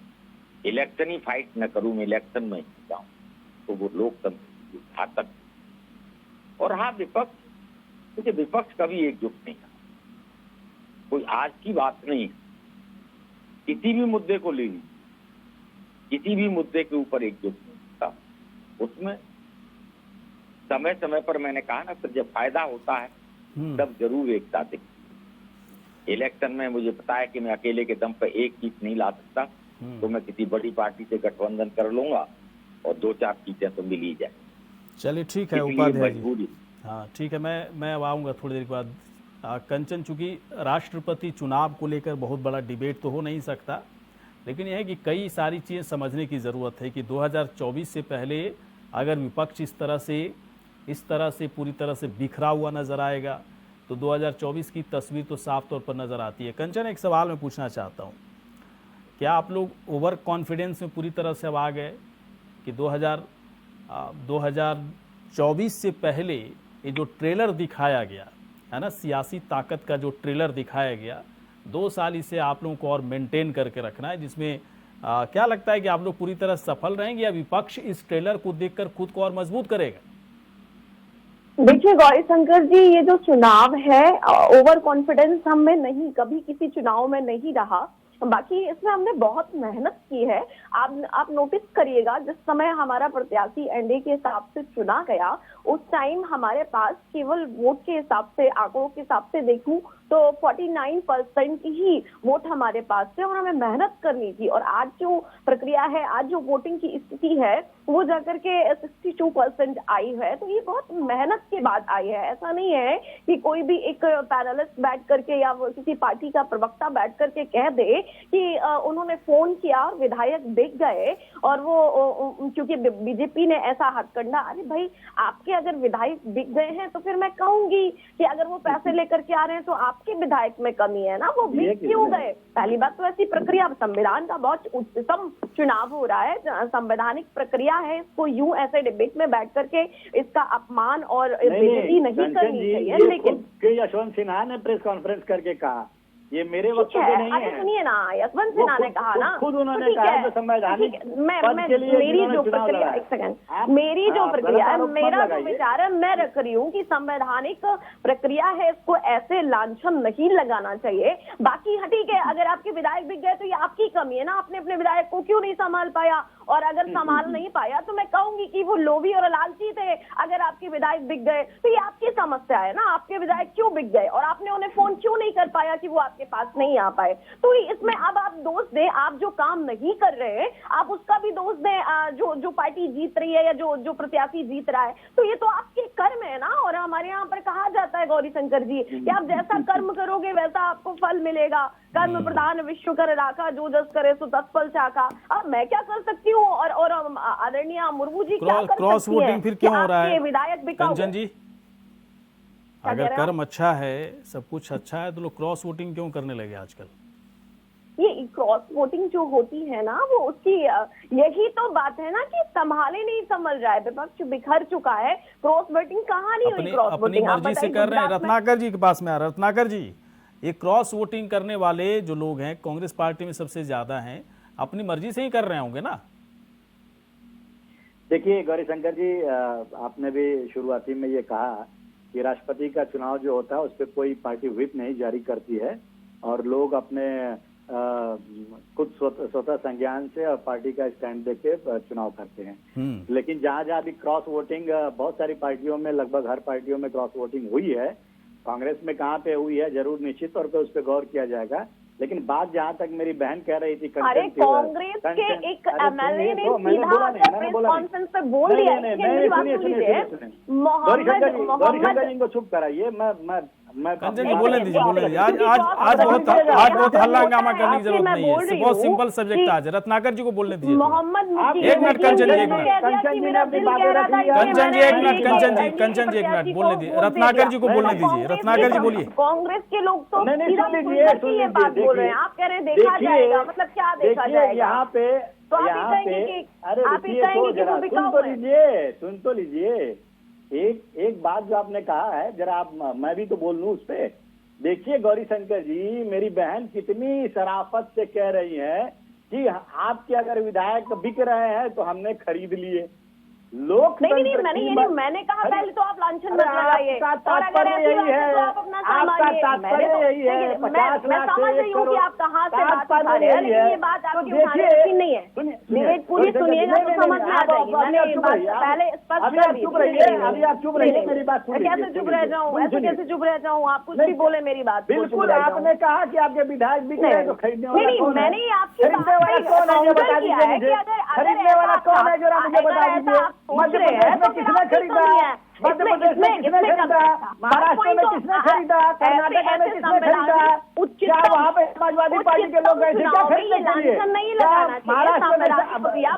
इलेक्शन ही फाइट न करूं, मैं इलेक्शन में ही जाऊं, तो वो लोकतंत्र घातक। और हाँ, विपक्ष, क्योंकि विपक्ष कभी एकजुट नहीं था, कोई आज की बात नहीं है। किसी भी मुद्दे को ले लीजिए, किसी भी मुद्दे के ऊपर एकजुट नहीं था। उसमें समय समय पर मैंने कहा ना, फिर जब फायदा होता है तब जरूर एकता दिखती। इलेक्शन में मुझे पता है कि मैं अकेले के दम पर एक सीट नहीं ला सकता, तो मैं किसी बड़ी पार्टी से गठबंधन कर लूंगा और 2-4 सीटें तो मिल ही जाए। चलिए ठीक है उपाध्याय जी। मजबूरी। हाँ ठीक है, मैं अब आऊँगा थोड़ी देर के बाद। कंचन, चूंकि राष्ट्रपति चुनाव को लेकर बहुत बड़ा डिबेट तो हो नहीं सकता, लेकिन यह है कि कई सारी चीज़ें समझने की ज़रूरत है कि 2024 से पहले अगर विपक्ष इस तरह से पूरी तरह से बिखरा हुआ नज़र आएगा, तो 2024 की तस्वीर तो साफ तौर पर नज़र आती है। कंचन, एक सवाल मैं पूछना चाहता हूँ, क्या आप लोग ओवर कॉन्फिडेंस में पूरी तरह से अब आ गए कि 2024 से पहले ये जो ट्रेलर दिखाया गया है ना, सियासी ताकत का जो ट्रेलर दिखाया गया, 2 साल इसे आप लोगों को और मेंटेन करके रखना है, जिसमें क्या लगता है कि आप लोग पूरी तरह सफल रहेंगे या विपक्ष इस ट्रेलर को देखकर खुद को और मजबूत करेगा? देखिए गौरी शंकर जी, ये जो चुनाव है, ओवर कॉन्फिडेंस हम में नहीं, कभी किसी चुनाव में नहीं रहा। बाकी इसमें हमने बहुत मेहनत की है। आप नोटिस करिएगा, जिस समय हमारा प्रत्याशी एनडीए के हिसाब से चुना गया, उस टाइम हमारे पास केवल वोट के हिसाब से, आंकड़ों के हिसाब से देखूं तो 49% ही वोट हमारे पास थे और हमें मेहनत करनी थी। और आज जो प्रक्रिया है, आज जो वोटिंग की स्थिति है, वो जाकर के 62% आई है। तो ये बहुत मेहनत के बाद आई है। ऐसा नहीं है कि कोई भी एक पैनलिस्ट बैठ करके या किसी पार्टी का प्रवक्ता बैठ करके कह दे कि उन्होंने फोन किया और विधायक देख गए और वो क्योंकि बीजेपी ने ऐसा हथकंडा। अरे भाई, आपके आपके अगर विधायक बिक गए हैं तो फिर मैं कहूंगी कि अगर वो पैसे लेकर के आ रहे हैं तो आपके विधायक में कमी है ना, वो बिक क्यों गए? पहली बात तो ऐसी प्रक्रिया, संविधान का बहुत उच्चतम चुनाव हो रहा है, संवैधानिक प्रक्रिया है, इसको यूं ऐसे डिबेट में बैठ करके इसका अपमान और बेइज्जती नहीं करनी चाहिए। लेकिन यशवंत सिन्हा ने प्रेस कॉन्फ्रेंस करके कहा, ये मेरे वक्त पे नहीं है। सुनिए ना, यशवंत सिन्हा ने कहा ना, खुद उन्होंने कहा जो संवैधानिक पद के लिए मेरी जो प्रक्रिया, एक सेकंड, मेरी जो प्रक्रिया है, मेरा जो विचार है, मैं रख रही हूँ कि संवैधानिक प्रक्रिया है, इसको ऐसे लांछन नहीं लगाना चाहिए। बाकी ठीक है, अगर आपके विधायक बिक गए तो ये आपकी कमी है ना, आपने अपने विधायक को क्यों नहीं संभाल पाया, और अगर संभाल नहीं पाया तो मैं कहूंगी कि वो लोभी और लालची थे। अगर आपके विधायक बिक गए तो ये आपकी समस्या है ना, आपके विधायक क्यों बिक गए और आपने उन्हें फोन क्यों नहीं कर पाया कि वो आपके पास नहीं आ पाए। तो इसमें अब आप दोष दें, आप जो काम नहीं कर रहे हैं आप उसका भी दोष दें, जो पार्टी जीत रही है या जो प्रत्याशी जीत रहा है, तो ये तो आपके कर्म है ना। और हमारे यहाँ पर कहा जाता है गौरी शंकर जी कि आप जैसा कर्म करोगे वैसा आपको फल मिलेगा। कर्म प्रधान विश्व कर राखा, जो जस करे सो तत्फल चाखा। अब मैं क्या कर सकती हूँ और आदरणीय मुर्मू जी क्या कर क्रॉस सकती हैं? वोटिंग फिर क्यों हो रहा है विधायक कंचन जी? अगर कर्म अच्छा है, सब कुछ अच्छा है, तो लोग क्रॉस वोटिंग क्यों करने लगे आजकल? ये क्रॉस वोटिंग जो होती है ना, वो उसकी यही तो बात है ना कि संभाले नहीं संभल रहा है, विपक्ष बिखर चुका है। क्रॉस वोटिंग कहाँ नहीं हुई? क्रॉस अपनी वोटिंग मर्जी से कर रहे हैं। रत्नाकर जी के पास में आ, रत्नाकर जी, ये क्रॉस वोटिंग करने वाले जो लोग हैं कांग्रेस पार्टी में सबसे ज्यादा हैं, अपनी मर्जी से ही कर रहे होंगे ना? देखिए गौरीशंकर जी, आपने भी शुरुआती में ये कहा कि राष्ट्रपति का चुनाव जो होता है उस पर कोई पार्टी व्हिप नहीं जारी करती है और लोग अपने खुद स्वतः संज्ञान से और पार्टी का स्टैंड देके चुनाव करते हैं। लेकिन जहां जहां भी क्रॉस वोटिंग, बहुत सारी पार्टियों में, लगभग हर पार्टियों में क्रॉस वोटिंग हुई है। कांग्रेस में कहाँ पे हुई है जरूर निश्चित तौर पे उस पर गौर किया जाएगा। लेकिन बात जहाँ तक मेरी बहन कह रही थी, अरे कांग्रेस के एक एमएलए ने सीधा प्रेस कॉन्फ्रेंस पे बोल दिया, मोहम्मद इनको चुप कराइए। मैं कंचन जी बोलने दीजिए, बोलने दीजिए। आज बहुत हल्ला हंगामा करने की जरूरत नहीं है, बहुत सिंपल सब्जेक्ट आज। रत्नाकर जी को बोलने दीजिए। मोहम्मद एक मिनट कंचन जी, एक मिनट कंचन जी, एक मिनट कंचन जी, एक मिनट बोलने दीजिए। रत्नाकर जी को बोलने दीजिए। रत्नाकर जी बोलिए। कांग्रेस के लोग तो ये बात बोल रहे हैं, आप कह रहे हैं देखा जाएगा, मतलब क्या देखा जाएगा? यहाँ पे अरे सुन तो लीजिए। एक बात जो आपने कहा है, जरा आप, मैं भी तो बोल लूं उस पे। देखिए गौरीशंकर जी, मेरी बहन कितनी शराफत से कह रही है कि आपके अगर विधायक बिक रहे हैं तो हमने खरीद लिए। नहीं, मैंने कहा पहले तो आप लांछन मत लगाइए। तात्पर्य यही है, आपका तात्पर्य यही है। 50 लाख से 1 करोड़, आप कहाँ से बात उठा रहे हैं, ये बात आपकी उठाने की नहीं है। डिबेट पूरी सुनिएगा तो समझ में आ जाएगी। मैंने ये बात पहले स्पष्ट कर दी। चुप रहिए, अभी आप चुप रहिए, मेरी बात सुनिए। कैसे चुप रह जाऊँ? ऐसे कैसे चुप रह जाऊँ? आप कुछ भी बोले मेरी बात। बिल्कुल, आपने कहा कि आपके विधायक बिक रहे हैं तो खरीदने वाला कौन है? मैंने आपकी खरीदने वाला कौन है ये बता दीजिए मुझे। खरीदने वाला कौन है जरा मुझे बता दीजिए। मध्य प्रदेश में किसने खरीदा? मध्य प्रदेश में किसने खरीदा? महाराष्ट्र में किसने खरीदा? कर्नाटक में किसने खरीदा? क्या वहाँ पे समाजवादी पार्टी के लोग गए थे क्या खरीदने के लिए? महाराष्ट्र में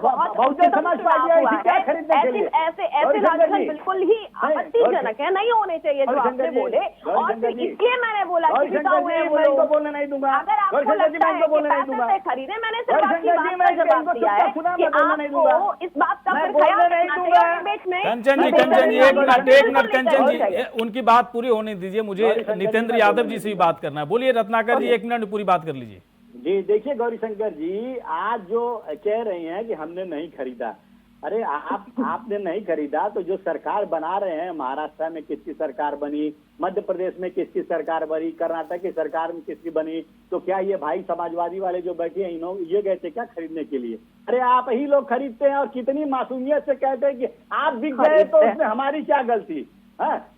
बहुजन समाज पार्टी आई थी क्या खरीदने के लिए? ऐसे लांछन बिल्कुल ही आपत्तिजनक है, नहीं होने चाहिए जो आपने बोले। और इसलिए मैंने बोला कि बोलने नहीं दूंगा। अगर आपको लगता है कि पैसे से खरीदे, मैंने सिर्फ आपकी बात का जवाब दिया है कि आपको इस बात का फिर ख्याल रखना चाहिए डिबेट में। कंचन जी, एक मिनट कंचन जी, उनकी बात पूरी होने दीजिए। मुझे नितेंद्र यादव जी से भी बात करना है। बोलिए रत्नाकर जी, 1 मिनट में पूरी बात कर लीजिए। जी देखिए गौरीशंकर जी, आज जो कह रही हैं कि हमने नहीं खरीदा, अरे आपने नहीं खरीदा तो जो सरकार बना रहे हैं, महाराष्ट्र में किसकी सरकार बनी, मध्य प्रदेश में किसकी सरकार बनी, कर्नाटक की सरकार में किसकी बनी, तो क्या ये भाई समाजवादी वाले जो बैठे हैं इन्होंने ये गए थे क्या खरीदने के लिए? अरे आप ही लोग खरीदते हैं और कितनी मासूमियत से कहते हैं कि आप बिक गए तो उसमें हमारी क्या गलती।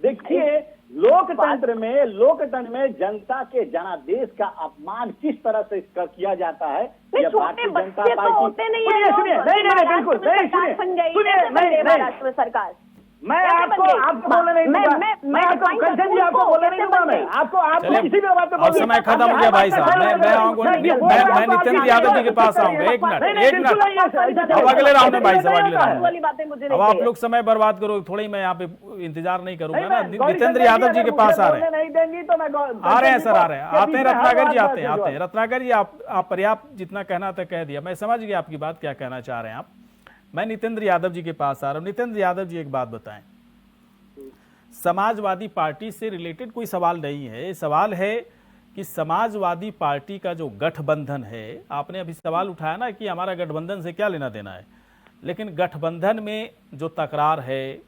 देखिए लोकतंत्र में जनता के जनादेश का अपमान किस तरह से किया जाता है। ये भारतीय जनता पार्टी होते नहीं है, बिल्कुल सरकार। मैं आपको बोलने नहीं दूंगा, मैं आपको कंचन जी आपको बोलने नहीं दूंगा, मैं आपको किसी भी बात पे अब समय खत्म हो गया भाई साहब, मैं आऊंगा, मैं नितिन यादव जी के पास आऊंगा। एक मिनट, अब अगले राउंड में भाई साहब, अगले राउंड वाली बातें मुझे में। नहीं अब आप चाहिए। लोग समय बर्बाद करो, थोड़ा ही मैं यहाँ पे इंतजार नहीं करूंगा ना। नितेंद्र यादव जी के पास आ रहे हैं, नहीं देंगी तो मैं आ रहे हैं सर, आ रहे हैं, आते हैं रत्नाकर जी, आते हैं रत्नाकर जी। आप पर्याप्त जितना कहना था कह दिया, मैं समझ गया आपकी बात, क्या कहना चाह रहे हैं आप। मैं नितेंद्र यादव जी के पास आ रहा हूं। नितेंद्र यादव जी, एक बात बताएं, समाजवादी पार्टी से रिलेटेड कोई सवाल नहीं है, सवाल है कि समाजवादी पार्टी का जो गठबंधन है, आपने अभी सवाल उठाया ना कि हमारा गठबंधन से क्या लेना देना है, लेकिन गठबंधन में जो तकरार है,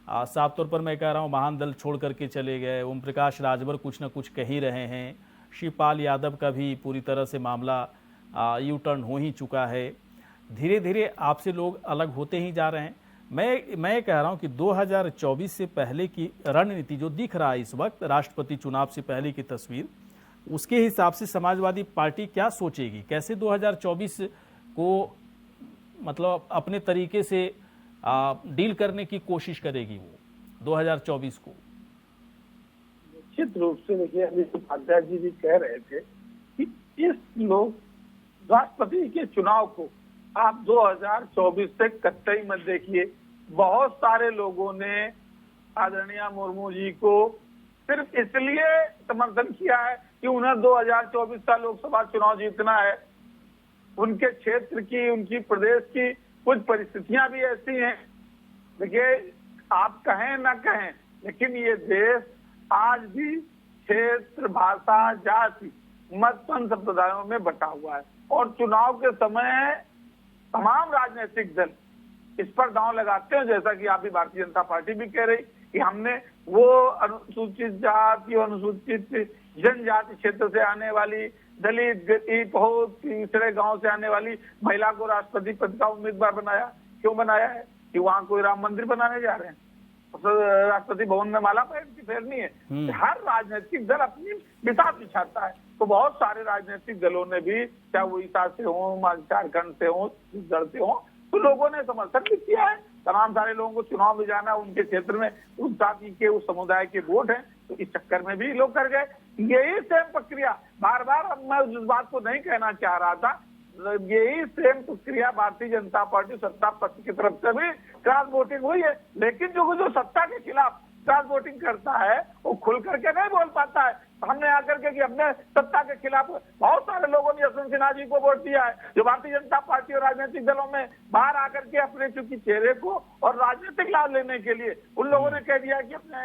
साफ तौर पर मैं कह रहा हूं, महान दल छोड़ करके चले गए, ओम प्रकाश राजभर कुछ ना कुछ कह ही रहे हैं, शिवपाल यादव का भी पूरी तरह से मामला यू टर्न हो ही चुका है, धीरे धीरे आपसे लोग अलग होते ही जा रहे हैं। मैं कह रहा हूं कि 2024 से पहले की रणनीति जो दिख रहा है इस वक्त, राष्ट्रपति चुनाव से पहले की तस्वीर, उसके हिसाब से समाजवादी पार्टी क्या सोचेगी, कैसे 2024 को मतलब अपने तरीके से डील करने की कोशिश करेगी वो 2024 को? निश्चित रूप से देखिए, अभी उपाध्याय जी भी कह रहे थे कि इस लोग राष्ट्रपति के चुनाव को आप 2024 से कतई मत देखिए। बहुत सारे लोगों ने आदरणीय मुर्मू जी को सिर्फ इसलिए समर्थन किया है कि उन्हें 2024 का लोकसभा चुनाव जीतना है। उनके क्षेत्र की, उनकी प्रदेश की कुछ परिस्थितियां भी ऐसी हैं। देखिए, आप कहें ना कहें, लेकिन ये देश आज भी क्षेत्र, भाषा, जाति, मत, पंथ, संप्रदायों में बटा हुआ है और चुनाव के समय तमाम राजनीतिक दल इस पर दांव लगाते हैं। जैसा कि आप भी, भारतीय जनता पार्टी भी कह रही कि हमने वो अनुसूचित जाति और अनुसूचित जनजाति क्षेत्र से आने वाली, दलित, गरीब, बहुत पिछड़े गांव से आने वाली महिला को राष्ट्रपति पद का उम्मीदवार बनाया। क्यों बनाया है? कि वहां कोई राम मंदिर बनाने जा रहे हैं, राष्ट्रपति भवन में माला फेरनी है। हर राजनीतिक दल अपनी बिसात बिछाता है। तो बहुत सारे राजनीतिक दलों ने भी, चाहे वो ईसा से हो, झारखंड से हो, छत्तीसगढ़ से हो, तो लोगों ने समर्थन भी किया है। तमाम सारे लोगों को चुनाव में जाना, उनके क्षेत्र में उस जाति के, उस समुदाय के वोट हैं, तो इस चक्कर में भी लोग कर गए। यही सेम प्रक्रिया बार बार, अब मैं उस बात को नहीं कहना चाह रहा था, यही सेम प्रक्रिया भारतीय जनता पार्टी सत्ता पक्ष की तरफ से भी क्रॉस वोटिंग हुई है। लेकिन जो सत्ता के खिलाफ क्रॉस वोटिंग करता है वो खुल करके नहीं बोल पाता है। हमने आकर के कि हमने सत्ता के खिलाफ, बहुत सारे लोगों ने यशवंत सिन्हा जी को वोट दिया है, जो भारतीय जनता पार्टी और राजनीतिक दलों में बाहर आकर के अपने चूंकि चेहरे को और राजनीतिक लाभ लेने के लिए उन लोगों ने कह दिया कि अपने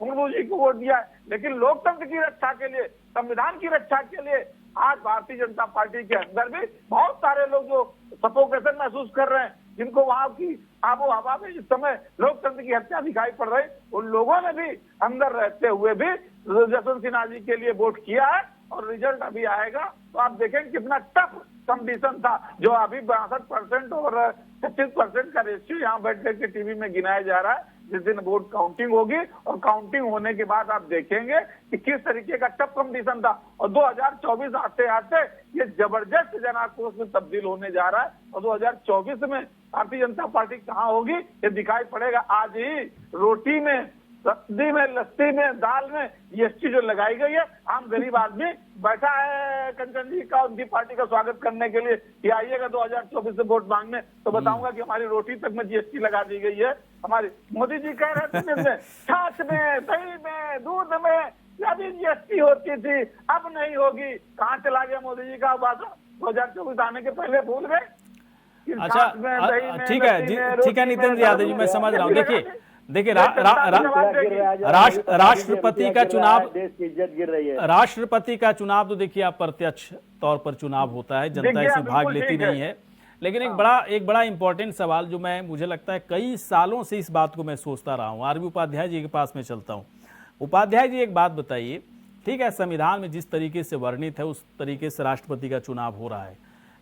मुर्मू जी को वोट दिया है। लेकिन लोकतंत्र की रक्षा के लिए, संविधान की रक्षा के लिए आज भारतीय जनता पार्टी के अंदर भी बहुत सारे लोग जो सफोकेशन महसूस कर रहे हैं, जिनको वहां की आबो हवा में इस समय लोकतंत्र की हत्या दिखाई पड़ रही, उन लोगों ने भी अंदर रहते हुए भी यशवंत सिन्हा जी के लिए वोट किया है। और रिजल्ट अभी आएगा तो आप देखें कितना टफ कंपटीशन था। जो अभी 62% और 25% का रेशियो यहाँ बैठ करके टीवी में गिनाया जा रहा है। जिस दिन वोट काउंटिंग होगी और काउंटिंग होने के बाद आप देखेंगे कि किस तरीके का टफ कंपटीशन था। और 2024 आते आते ये जबरदस्त जनाक्रोश में तब्दील होने जा रहा है। और 2024 में भारतीय जनता पार्टी कहाँ होगी ये दिखाई पड़ेगा। आज ही रोटी में, सब्जी में, लस्सी में, दाल में जीएसटी जो लगाई गई है, आम गरीब आदमी बैठा है कंचन जी का, उनकी पार्टी का स्वागत करने के लिए कि आइएगा 2024 से वोट मांगने, तो बताऊंगा कि हमारी रोटी तक में जीएसटी लगा दी गई है। हमारी मोदी जी कह रहे थे छाछ में, दही में, दूध में यदि जीएसटी होती थी, अब नहीं होगी। कहाँ चला गया मोदी जी का वादा? 2024 आने के पहले भूल गए। अच्छा, ठीक है जी, ठीक है नितेंद्र यादव जी, मैं समझ रहा हूँ। देखिए राष्ट्रपति का चुनाव, देश की इज्जत गिर रही है। राष्ट्रपति का चुनाव तो देखिए आप प्रत्यक्ष तौर पर चुनाव होता है, जनता इसमें भाग लेती नहीं है। लेकिन एक बड़ा इंपॉर्टेंट सवाल जो मुझे लगता है कई सालों से इस बात को मैं सोचता रहा हूँ, आरबी उपाध्याय जी के पास में चलता हूँ। उपाध्याय जी एक बात बताइए, ठीक है संविधान में जिस तरीके से वर्णित है उस तरीके से राष्ट्रपति का चुनाव हो रहा है,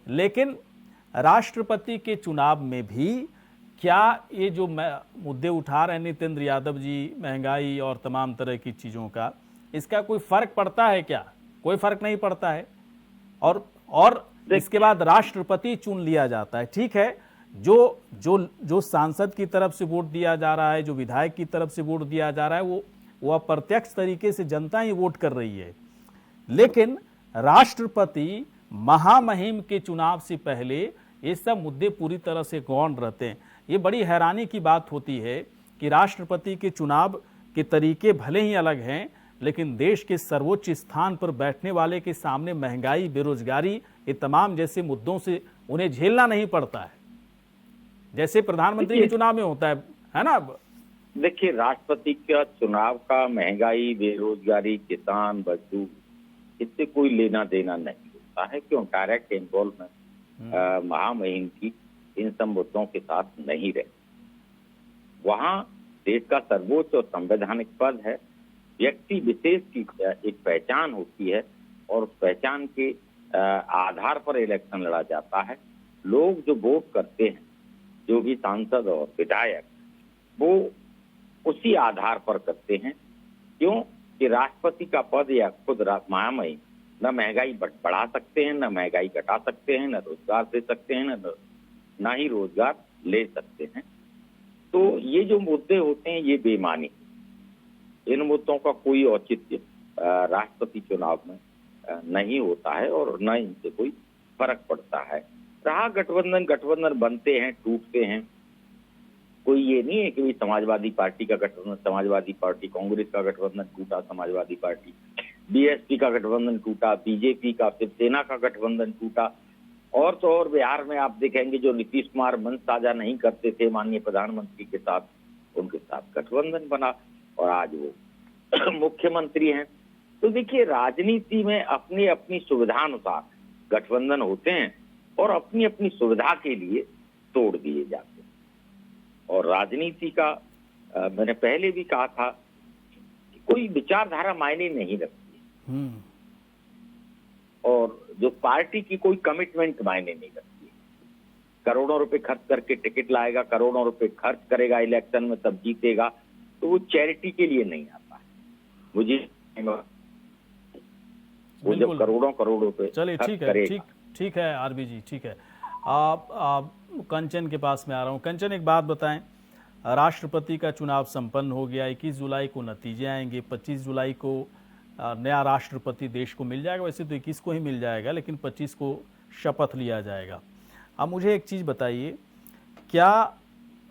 लेकिन राष्ट्रपति के चुनाव में भी क्या ये जो मुद्दे उठा रहे हैं नितेंद्र यादव जी, महंगाई और तमाम तरह की चीज़ों का, इसका कोई फर्क पड़ता है क्या? कोई फर्क नहीं पड़ता है। और इसके बाद राष्ट्रपति चुन लिया जाता है, ठीक है, जो जो जो सांसद की तरफ से वोट दिया जा रहा है, जो विधायक की तरफ से वोट दिया जा रहा है, वो अप्रत्यक्ष तरीके से जनता ही वोट कर रही है। लेकिन राष्ट्रपति महामहिम के चुनाव से पहले ये सब मुद्दे पूरी तरह से गौण रहते हैं। ये बड़ी हैरानी की बात होती है कि राष्ट्रपति के चुनाव के तरीके भले ही अलग हैं, लेकिन देश के सर्वोच्च स्थान पर बैठने वाले के सामने महंगाई, बेरोजगारी, ये तमाम जैसे मुद्दों से उन्हें झेलना नहीं पड़ता है, जैसे प्रधानमंत्री के चुनाव में होता है ना। देखिए, राष्ट्रपति का चुनाव का महंगाई, बेरोजगारी, किसान, मजदूर, इससे कोई लेना देना नहीं होता है। क्यों? डायरेक्ट इन्वॉल्वमेंट महामहिम की इन सब मुद्दों के साथ नहीं रहे। वहाँ देश का सर्वोच्च और संवैधानिक पद है, व्यक्ति विशेष की एक पहचान होती है और उस पहचान के आधार पर इलेक्शन लड़ा जाता है। लोग जो वोट करते हैं, जो भी सांसद और विधायक, वो उसी आधार पर करते हैं। क्यों कि राष्ट्रपति का पद या खुद महामहिम न महंगाई बढ़ा सकते हैं, न महंगाई घटा सकते हैं, न रोजगार दे सकते हैं, न ही रोजगार ले सकते हैं। तो ये जो मुद्दे होते हैं ये बेमानी, इन मुद्दों का कोई औचित्य राष्ट्रपति चुनाव में नहीं होता है और न इनसे कोई फर्क पड़ता है। रहा गठबंधन बनते हैं, टूटते हैं, कोई ये नहीं है कि भाई समाजवादी पार्टी का गठबंधन, समाजवादी पार्टी कांग्रेस का गठबंधन टूटा, समाजवादी पार्टी बीएसपी का गठबंधन टूटा, बीजेपी का शिवसेना का गठबंधन टूटा। और तो और बिहार में आप देखेंगे जो नीतीश कुमार मंच साझा नहीं करते थे माननीय प्रधानमंत्री के साथ, उनके साथ गठबंधन बना और आज वो मुख्यमंत्री हैं। तो देखिए, राजनीति में अपनी अपनी सुविधानुसार गठबंधन होते हैं और अपनी अपनी सुविधा के लिए तोड़ दिए जाते हैं। और राजनीति का मैंने पहले भी कहा था कि कोई विचारधारा मायने नहीं रखती और जो पार्टी की कोई कमिटमेंट मायने नहीं रखती। करोड़ों रुपए खर्च करके टिकट लाएगा, करोड़ों रुपए खर्च करेगा इलेक्शन में, तब जीतेगा, तो वो चैरिटी के लिए नहीं आता है। मुझे वो जब करोड़ों रुपए, चलिए ठीक है आरबी जी, ठीक है। आप कंचन के पास में आ रहा हूँ। कंचन, एक बात बताएं, राष्ट्रपति का चुनाव संपन्न हो गया, 21 जुलाई को नतीजे आएंगे, 25 जुलाई को नया राष्ट्रपति देश को मिल जाएगा। वैसे तो 21 को ही मिल जाएगा, लेकिन 25 को शपथ लिया जाएगा। अब मुझे एक चीज़ बताइए, क्या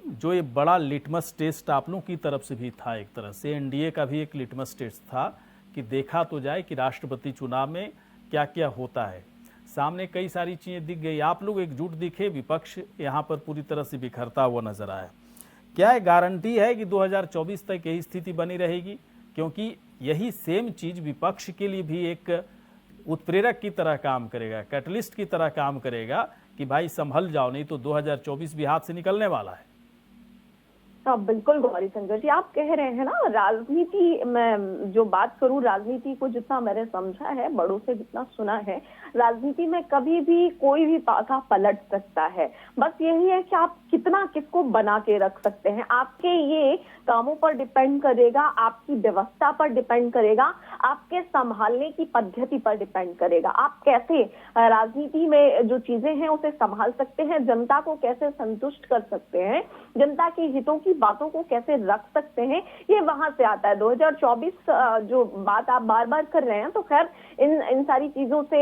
जो ये बड़ा लिटमस टेस्ट आप लोगों की तरफ से भी था, एक तरह से एनडीए का भी एक लिटमस टेस्ट था कि देखा तो जाए कि राष्ट्रपति चुनाव में क्या क्या होता है। सामने कई सारी चीज़ें दिख गई, आप लोग एकजुट दिखे, विपक्ष यहाँ पर पूरी तरह से बिखरता हुआ नजर आया। क्या ये गारंटी है कि 2024 तक यही स्थिति बनी रहेगी? क्योंकि यही सेम चीज विपक्ष के लिए भी एक उत्प्रेरक की तरह काम करेगा, कैटलिस्ट की तरह काम करेगा कि भाई संभल जाओ, नहीं तो 2024 भी हाथ से निकलने वाला है। बिल्कुल गौरी शंकर जी, आप कह रहे हैं ना, राजनीति में जो बात करूं, राजनीति को जितना मैंने समझा है, बड़ों से जितना सुना है, राजनीति में कभी भी कोई भी पासा पलट सकता है। बस यही है कि आप कितना किसको बना के रख सकते हैं। आपके ये कामों पर डिपेंड करेगा, आपकी व्यवस्था पर डिपेंड करेगा, आपके संभालने की पद्धति पर डिपेंड करेगा। आप कैसे राजनीति में जो चीजें हैं उसे संभाल सकते हैं, जनता को कैसे संतुष्ट कर सकते हैं, जनता के हितों की बातों को कैसे रख सकते हैं, ये वहां से आता है। 2024 जो बात आप बार बार कर रहे हैं, तो खैर इन सारी चीजों से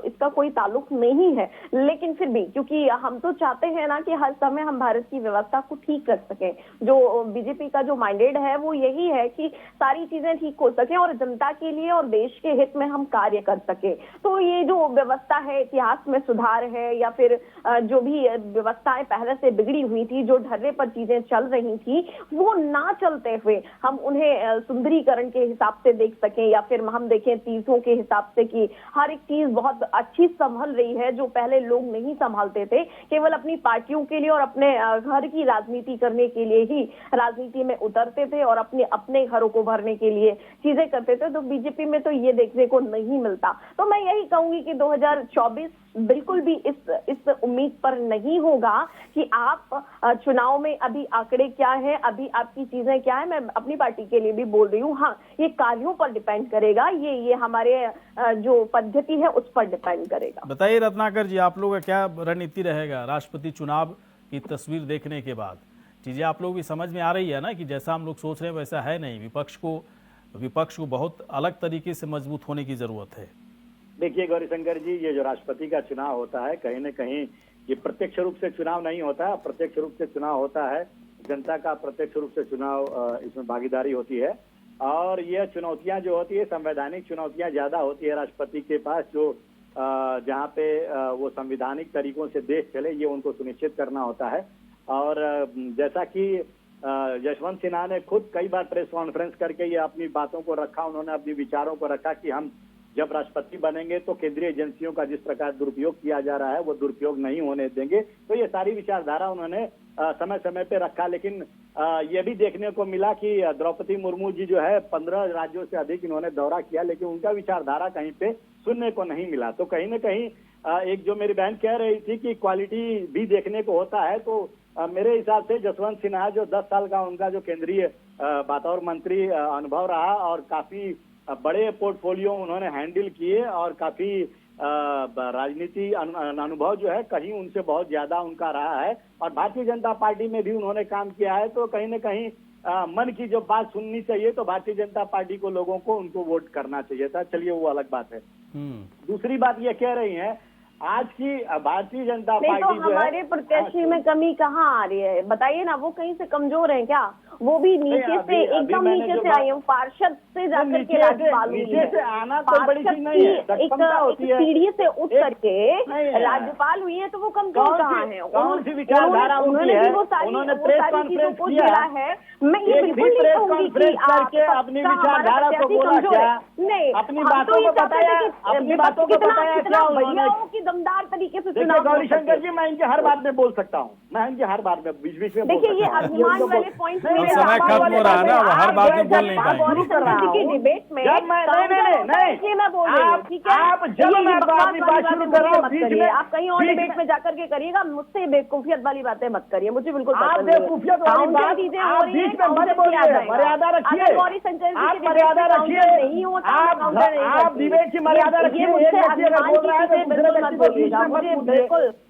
इसका कोई ताल्लुक नहीं है, लेकिन फिर भी क्योंकि हम तो चाहते हैं ना कि हर समय हम भारत की व्यवस्था को ठीक कर सकें। जो बीजेपी का जो माइंडेड है वो यही है कि सारी चीजें ठीक हो सके और जनता के लिए और देश के हित में हम कार्य कर सके। तो ये जो व्यवस्था है, इतिहास में सुधार है या फिर जो भी व्यवस्थाएं पहले से बिगड़ी हुई थी, जो ढर्रे पर चीजें चल रही थी, वो ना चलते हुए हम उन्हें सुंदरीकरण के हिसाब से देख सकें या फिर हम देखें तीर्थों के हिसाब से कि हर एक चीज बहुत अच्छी संभल रही है, जो पहले लोग नहीं संभालते थे, केवल अपनी पार्टियों के लिए और अपने घर की राजनीति करने के लिए ही राजनीति में उतरते थे और अपने घरों को भरने के लिए चीजें करते थे। तो बीजेपी में तो ये देखने को नहीं मिलता। तो मैं यही कहूंगी कि 2024 बिल्कुल भी इस उम्मीद पर नहीं होगा कि आप चुनाव में अभी आंकड़े क्या है, अभी आपकी चीजें क्या है। मैं अपनी पार्टी के लिए भी बोल रही हूँ, हाँ, ये कार्यों पर डिपेंड करेगा, ये हमारे जो पद्धति है उस पर डिपेंड करेगा। बताइए रत्नाकर जी, आप लोगों का क्या रणनीति रहेगा? राष्ट्रपति चुनाव की तस्वीर देखने के बाद चीज़ें आप लोग भी समझ में आ रही है ना कि जैसा हम लोग सोच रहे हैं वैसा है नहीं। विपक्ष को बहुत अलग तरीके से मजबूत होने की ज़रूरत है। देखिए गौरीशंकर जी, ये जो राष्ट्रपति का चुनाव होता है कहीं न कहीं ये प्रत्यक्ष रूप से चुनाव नहीं होता है। प्रत्यक्ष रूप से चुनाव होता है जनता का, प्रत्यक्ष रूप से चुनाव इसमें भागीदारी होती है। और ये चुनौतियां जो होती है, संवैधानिक चुनौतियां ज्यादा होती है राष्ट्रपति के पास, जो जहाँ पे वो संवैधानिक तरीकों से देश चले, ये उनको सुनिश्चित करना होता है। और जैसा कि यशवंत सिन्हा ने खुद कई बार प्रेस कॉन्फ्रेंस करके ये अपनी बातों को रखा, उन्होंने अपने विचारों को रखा कि हम जब राष्ट्रपति बनेंगे तो केंद्रीय एजेंसियों का जिस प्रकार दुरुपयोग किया जा रहा है वो दुरुपयोग नहीं होने देंगे। तो ये सारी विचारधारा उन्होंने समय समय पे रखा। लेकिन ये भी देखने को मिला कि द्रौपदी मुर्मू जी जो है 15 राज्यों से अधिक इन्होंने दौरा किया, लेकिन उनका विचारधारा कहीं पे सुनने को नहीं मिला। तो कहीं न कहीं एक जो मेरी बहन कह रही थी कि क्वालिटी भी देखने को होता है, तो मेरे हिसाब से जसवंत सिन्हा जो 10 साल का उनका जो केंद्रीय वातावरण मंत्री अनुभव रहा और काफी बड़े पोर्टफोलियो उन्होंने हैंडल किए और काफी राजनीति अनुभव जो है कहीं उनसे बहुत ज्यादा उनका रहा है। और भारतीय जनता पार्टी में भी उन्होंने काम किया है। तो कहीं न कहीं मन की जो बात सुननी चाहिए तो भारतीय जनता पार्टी को, लोगों को उनको वोट करना चाहिए था। चलिए वो अलग बात है। दूसरी बात ये कह रही है आज की भारतीय जनता पार्टी तो जो है, हमारे प्रत्याशी में कमी कहाँ आ रही है बताइए ना? वो कहीं से कमजोर हैं क्या? वो भी नीचे से एकदम नीचे से आई हूँ, पार्षद से जाकर के राज्यपाल हुई है। से आना कोई बड़ी चीज नहीं है, एक सीढ़ी से उठ करके राज्यपाल हुई है, तो वो कमजोर कहाँ है? कौन सी विचारधारा उन्होंने भी वो उन्होंने प्रेस कॉन्फ्रेंस किया है। मैं ये बिल्कुल नहीं कहूंगी कि करके अपनी विचारधारा को बोला क्या, नहीं, अपनी बातों को बताया, अपनी बातों को बताया क्या उन्होंने की दमदार तरीके से देखिए चुनाव। गौरीशंकर जी, मैं इनके हर बात में बोल सकता हूँ, मैं इनके हर बात में बीच बीच में देखिए ये अभिमान वाले पॉइंट समय खत्म हो रहा है ना, वो हर बात में बोल नहीं पाएंगे। की डिबेट में जब मैं नहीं मैं बोल रही हूँ, ठीक है? आप जब मैं अपनी बात शुरू कर रहा हूँ बीच में, आप कहीं और डिबेट में जाकर के करिएगा, मुझसे बेवकूफियत वाली बातें मत करिए, मुझे बिल्कुल आप बेवकूफियत वाली बात चीजें आप हो रही बीच में मत बोलिए, मर्यादा रखिए, आप मर्यादा रखिए, नहीं होता, आप डिबेट की मर्यादा रखिए। एक व्यक्ति अगर बोल रहा है तो दूसरे व्यक्ति को बीच में मत कूदिए,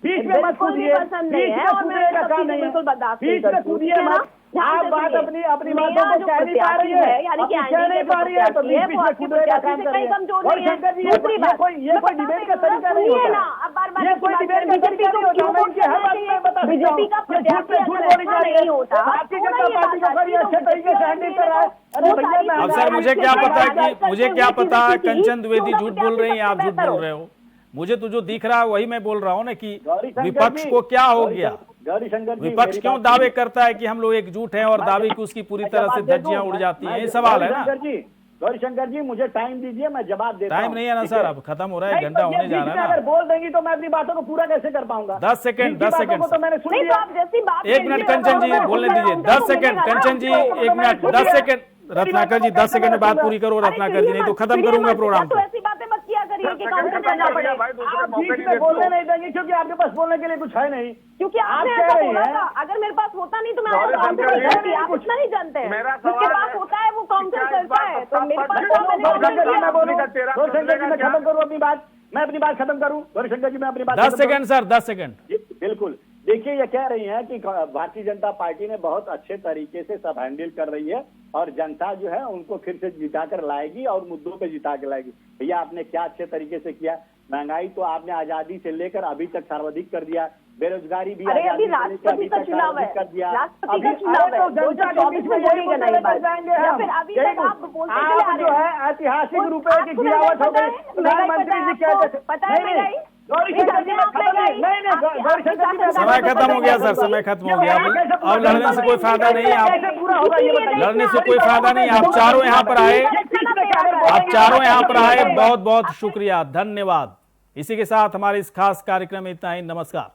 बीच में मत कूदिए, बीच में कूदने का काम नहीं है, बीच में कूदिए मत। आप बात अपनी बातों को कह नहीं पा रही है, कह नहीं पा रही है तो बीच बीच में कूदने का काम कर रही है। और शंकर जी ये कोई डिबेट का तरीका नहीं होता, ये कोई डिबेट का तरीका नहीं होता। मैं इनके हर बात में बता सकता हूँ, झूठ पे झूठ बोली जा रही है। भारतीय जनता पार्टी को बड़ी अच्छे तरीके से हैंडल कर रहा है। अरे भैया अब सर मुझे क्या पता कंचन द्विवेदी झूठ बोल रही है, आप झूठ बोल रहे हो। मुझे तो जो दिख रहा है वही मैं बोल रहा हूँ ना कि विपक्ष को क्या हो गया, विपक्ष क्यों दावे करता है कि हम लोग एकजुट हैं और दावे की उसकी पूरी तरह से धज्जियां उड़ जाती हैं, ये सवाल है ना। गौरीशंकर जी मुझे टाइम दीजिए, मैं जवाब देता हूं। टाइम नहीं है ना सर, अब खत्म हो रहा है, घंटा होने जा रहा है ना। अगर बोल देंगी तो मैं अपनी बातों को पूरा कैसे कर पाऊंगा? 10 सेकंड तो मैंने सुन लिया। एक मिनट कंचन जी बोलने दीजिए, 10 सेकंड कंचन जी, 1 मिनट 10 सेकंड। रत्नाकर जी 10 सेकंड में बात पूरी करो रत्नाकर जी, नहीं तो खत्म करूंगा प्रोग्राम को। ऐसी बातें मत किया करिए कि काउंटर करना पड़ेगा। आप बीच में बोलने नहीं देंगे क्योंकि आपके पास बोलने के लिए कुछ है नहीं, क्योंकि आपने ऐसा बोला था। अगर मेरे पास होता नहीं तो मैं काउंटर नहीं करती, आप इतना नहीं जानते हैं। जिसके पास होता है वो काउंटर करता है, तो मेरे पास मैं खत्म करूँ अपनी बात, मैं अपनी बात खत्म करूँ गौरीशंकर जी, मैं अपनी बात 10 सेकंड सर, 10 सेकंड। बिल्कुल। देखिए ये कह रही हैं कि भारतीय जनता पार्टी ने बहुत अच्छे तरीके से सब हैंडल कर रही है और जनता जो है उनको फिर से जिता कर लाएगी और मुद्दों पे जिता कर लाएगी। भैया आपने क्या अच्छे तरीके से किया? महंगाई तो आपने आजादी से लेकर अभी तक सर्वाधिक कर दिया, बेरोजगारी भी अभी राष्ट्रपति का चुनाव है, राष्ट्रपति का चुनाव है, 2024 में बोलेगा नहीं बात जाएंगे या फिर अभी तक आप बोलते चले आ रहे जो है ऐतिहासिक रुपए की गिरावट हो गई। प्रधानमंत्री जी कहते पता है समय खत्म हो गया सर, समय खत्म हो गया। अब लड़ने से कोई फायदा नहीं, आप लड़ने से कोई फायदा नहीं। आप चारों यहाँ पर आए, आप चारों यहाँ पर आए, बहुत बहुत शुक्रिया, धन्यवाद। इसी के साथ हमारे इस खास कार्यक्रम में इतना ही, नमस्कार।